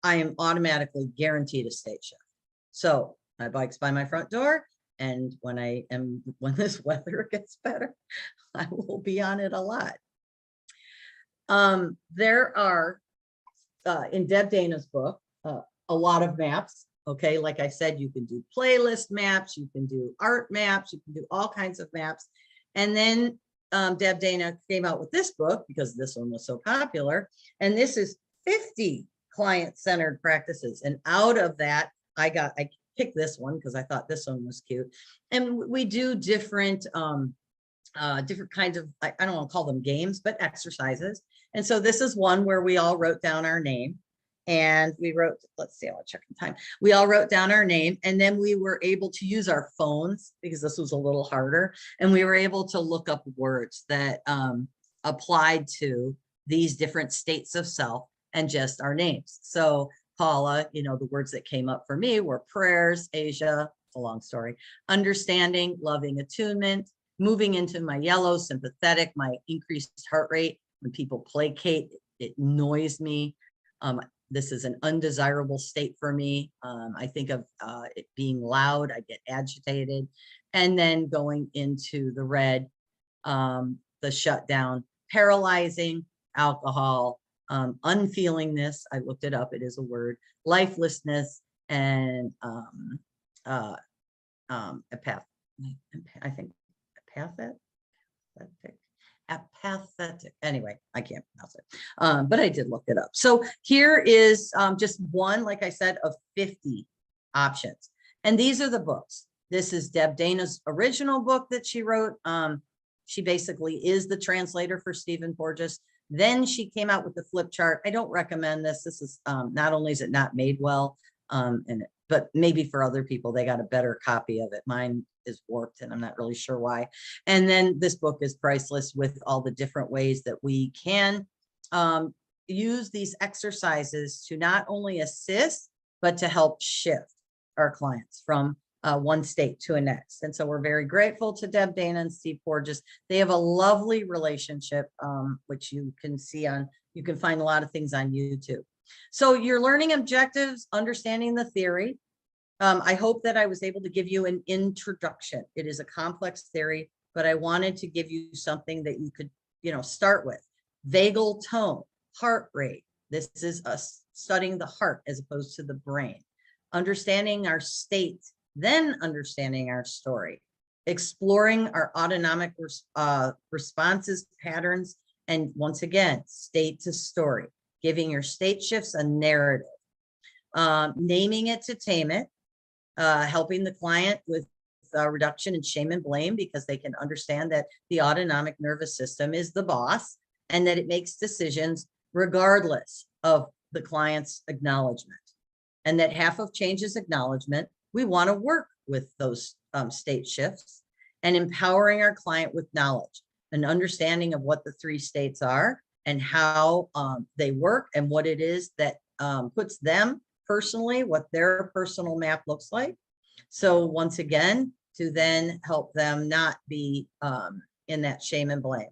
I am automatically guaranteed a state shift. So my bike's by my front door. And when this weather gets better, I will be on it a lot. There are, in Deb Dana's book, a lot of maps. Okay, like I said, you can do playlist maps, you can do art maps, you can do all kinds of maps. And then Deb Dana came out with this book because this one was so popular. And this is 50 client-centered practices. And out of that, I picked this one because I thought this one was cute. And we do different kinds of, I don't want to call them games, but exercises. And so this is one where we all wrote down our name. And we wrote, let's see, I'll check the time. We all wrote down our name, and then we were able to use our phones because this was a little harder. And we were able to look up words that applied to these different states of self and just our names. So Paula, the words that came up for me were prayers, Asia, it's a long story, understanding, loving, attunement, moving into my yellow, sympathetic, my increased heart rate. When people placate, it annoys me. This is an undesirable state for me. I think of it being loud, I get agitated. And then going into the red, the shutdown, paralyzing, alcohol, unfeelingness, I looked it up, it is a word, lifelessness, and I think apathetic. Anyway, I can't pronounce it, but I did look it up. So here is just one, like I said, of 50 options. And these are the books. This is Deb Dana's original book that she wrote. She basically is the translator for Stephen Porges. Then she came out with the flip chart. I don't recommend this. This is not only is it not made well, but maybe for other people, they got a better copy of it. Mine is warped and I'm not really sure why. And then this book is priceless with all the different ways that we can use these exercises to not only assist, but to help shift our clients from one state to a next. And so we're very grateful to Deb Dana and Steve Porges. They have a lovely relationship, which you can see you can find a lot of things on YouTube. So your learning objectives, understanding the theory. I hope that I was able to give you an introduction. It is a complex theory, but I wanted to give you something that you could, start with. Vagal tone, heart rate. This is us studying the heart as opposed to the brain. Understanding our state, then understanding our story. Exploring our autonomic responses, patterns, and once again, state to story. Giving your state shifts a narrative. Naming it to tame it. Helping the client with reduction in shame and blame because they can understand that the autonomic nervous system is the boss and that it makes decisions regardless of the client's acknowledgement. And that half of change is acknowledgement. We want to work with those state shifts and empowering our client with knowledge, an understanding of what the 3 states are and how they work and what it is that puts them personally, what their personal map looks like. So once again, to then help them not be in that shame and blame.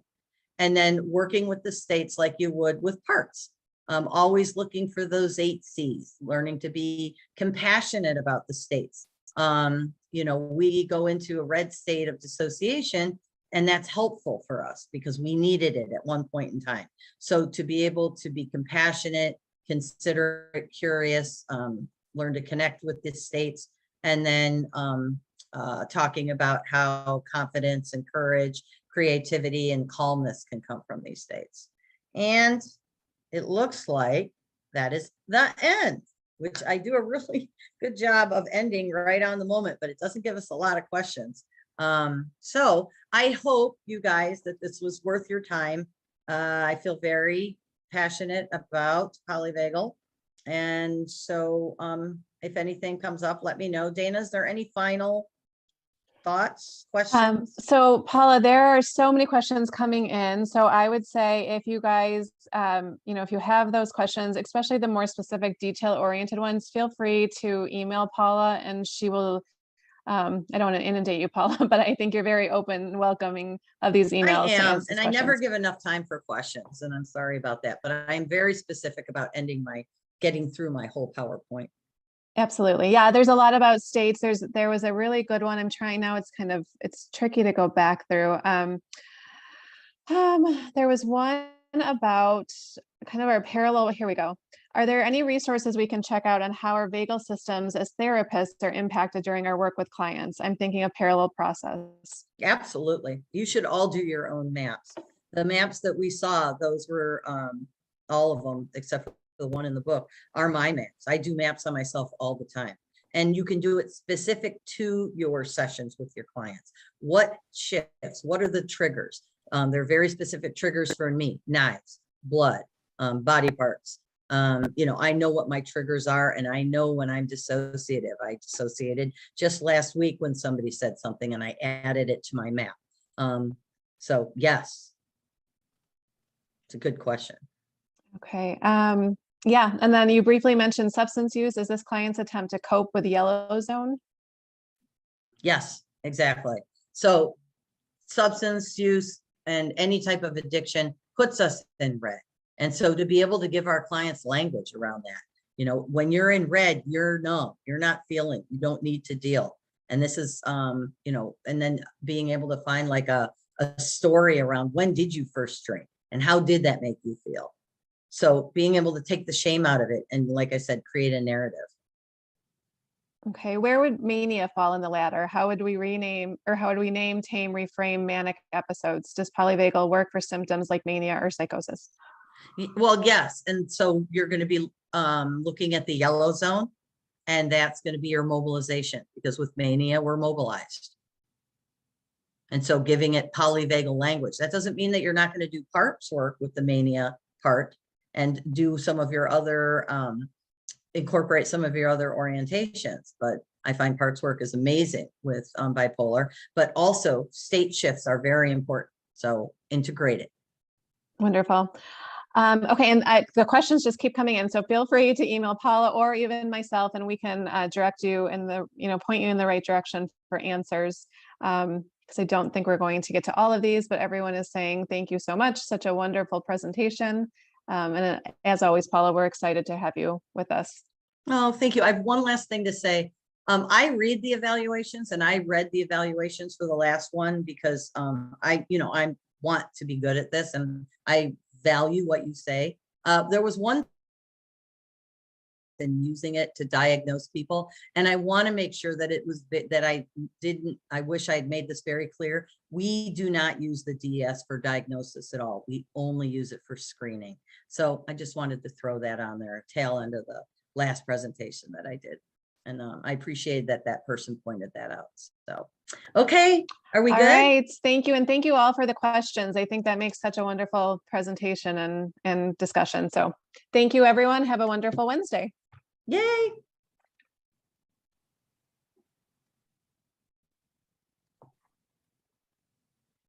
And then working with the states like you would with parts. Always looking for those 8 C's, learning to be compassionate about the states. We go into a red state of dissociation, and that's helpful for us because we needed it at one point in time. So to be able to be compassionate consider it, curious, learn to connect with the states, and then talking about how confidence and courage, creativity, and calmness can come from these states. And it looks like that is the end, which I do a really good job of ending right on the moment, but it doesn't give us a lot of questions. So I hope you guys that this was worth your time. I feel very passionate about polyvagal. And so if anything comes up, let me know. Dana, is there any final thoughts, questions? So Paula, there are so many questions coming in. So I would say if you guys, if you have those questions, especially the more specific detail-oriented ones, feel free to email Paula and she will, I don't want to inundate you, Paula, but I think you're very open and welcoming of these emails. I am, and I never questions. give enough time for questions, and I'm sorry about that, but I'm very specific about getting through my whole PowerPoint. Absolutely. Yeah, there's a lot about states. There was a really good one. I'm trying now. It's tricky to go back through. There was one about kind of our parallel. Here we go. Are there any resources we can check out on how our vagal systems as therapists are impacted during our work with clients? I'm thinking of parallel process. Absolutely. You should all do your own maps. The maps that we saw, those were all of them, except for the one in the book, are my maps. I do maps on myself all the time. And you can do it specific to your sessions with your clients. What shifts? What are the triggers? They're very specific triggers for me: knives, blood, body parts. I know what my triggers are, and I know when I'm dissociative. I dissociated just last week when somebody said something and I added it to my map. So yes, it's a good question. Okay. Yeah. And then you briefly mentioned substance use. Is this client's attempt to cope with yellow zone? Yes, exactly. So substance use and any type of addiction puts us in red. And so to be able to give our clients language around that, when you're in red, you're numb, you're not feeling, you don't need to deal. And this is, and then being able to find like a story around when did you first drink and how did that make you feel? So being able to take the shame out of it and, like I said, create a narrative. Okay, where would mania fall in the ladder? How would we name, tame, reframe manic episodes? Does polyvagal work for symptoms like mania or psychosis? Well, yes. And so you're going to be looking at the yellow zone, and that's going to be your mobilization, because with mania, we're mobilized. And so giving it polyvagal language, that doesn't mean that you're not going to do parts work with the mania part and do some of your other, incorporate some of your other orientations. But I find parts work is amazing with bipolar, but also state shifts are very important. So integrate it. Wonderful. Okay, and the questions just keep coming in, so feel free to email Paula or even myself, and we can direct you in the, point you in the right direction for answers. Because I don't think we're going to get to all of these, but everyone is saying thank you so much. Such a wonderful presentation. And as always, Paula, we're excited to have you with us. Oh, thank you. I have one last thing to say. I read the evaluations, and I read the evaluations for the last one because I want to be good at this, and I value what you say. There was one and using it to diagnose people, and I want to make sure that it was that I wish I had made this very clear. We do not use the DES for diagnosis at all. We only use it for screening. So I just wanted to throw that on there, tail end of the last presentation that I did. And I appreciate that person pointed that out. So, okay, are we good? All right, thank you. And thank you all for the questions. I think that makes such a wonderful presentation and discussion. So thank you, everyone. Have a wonderful Wednesday. Yay.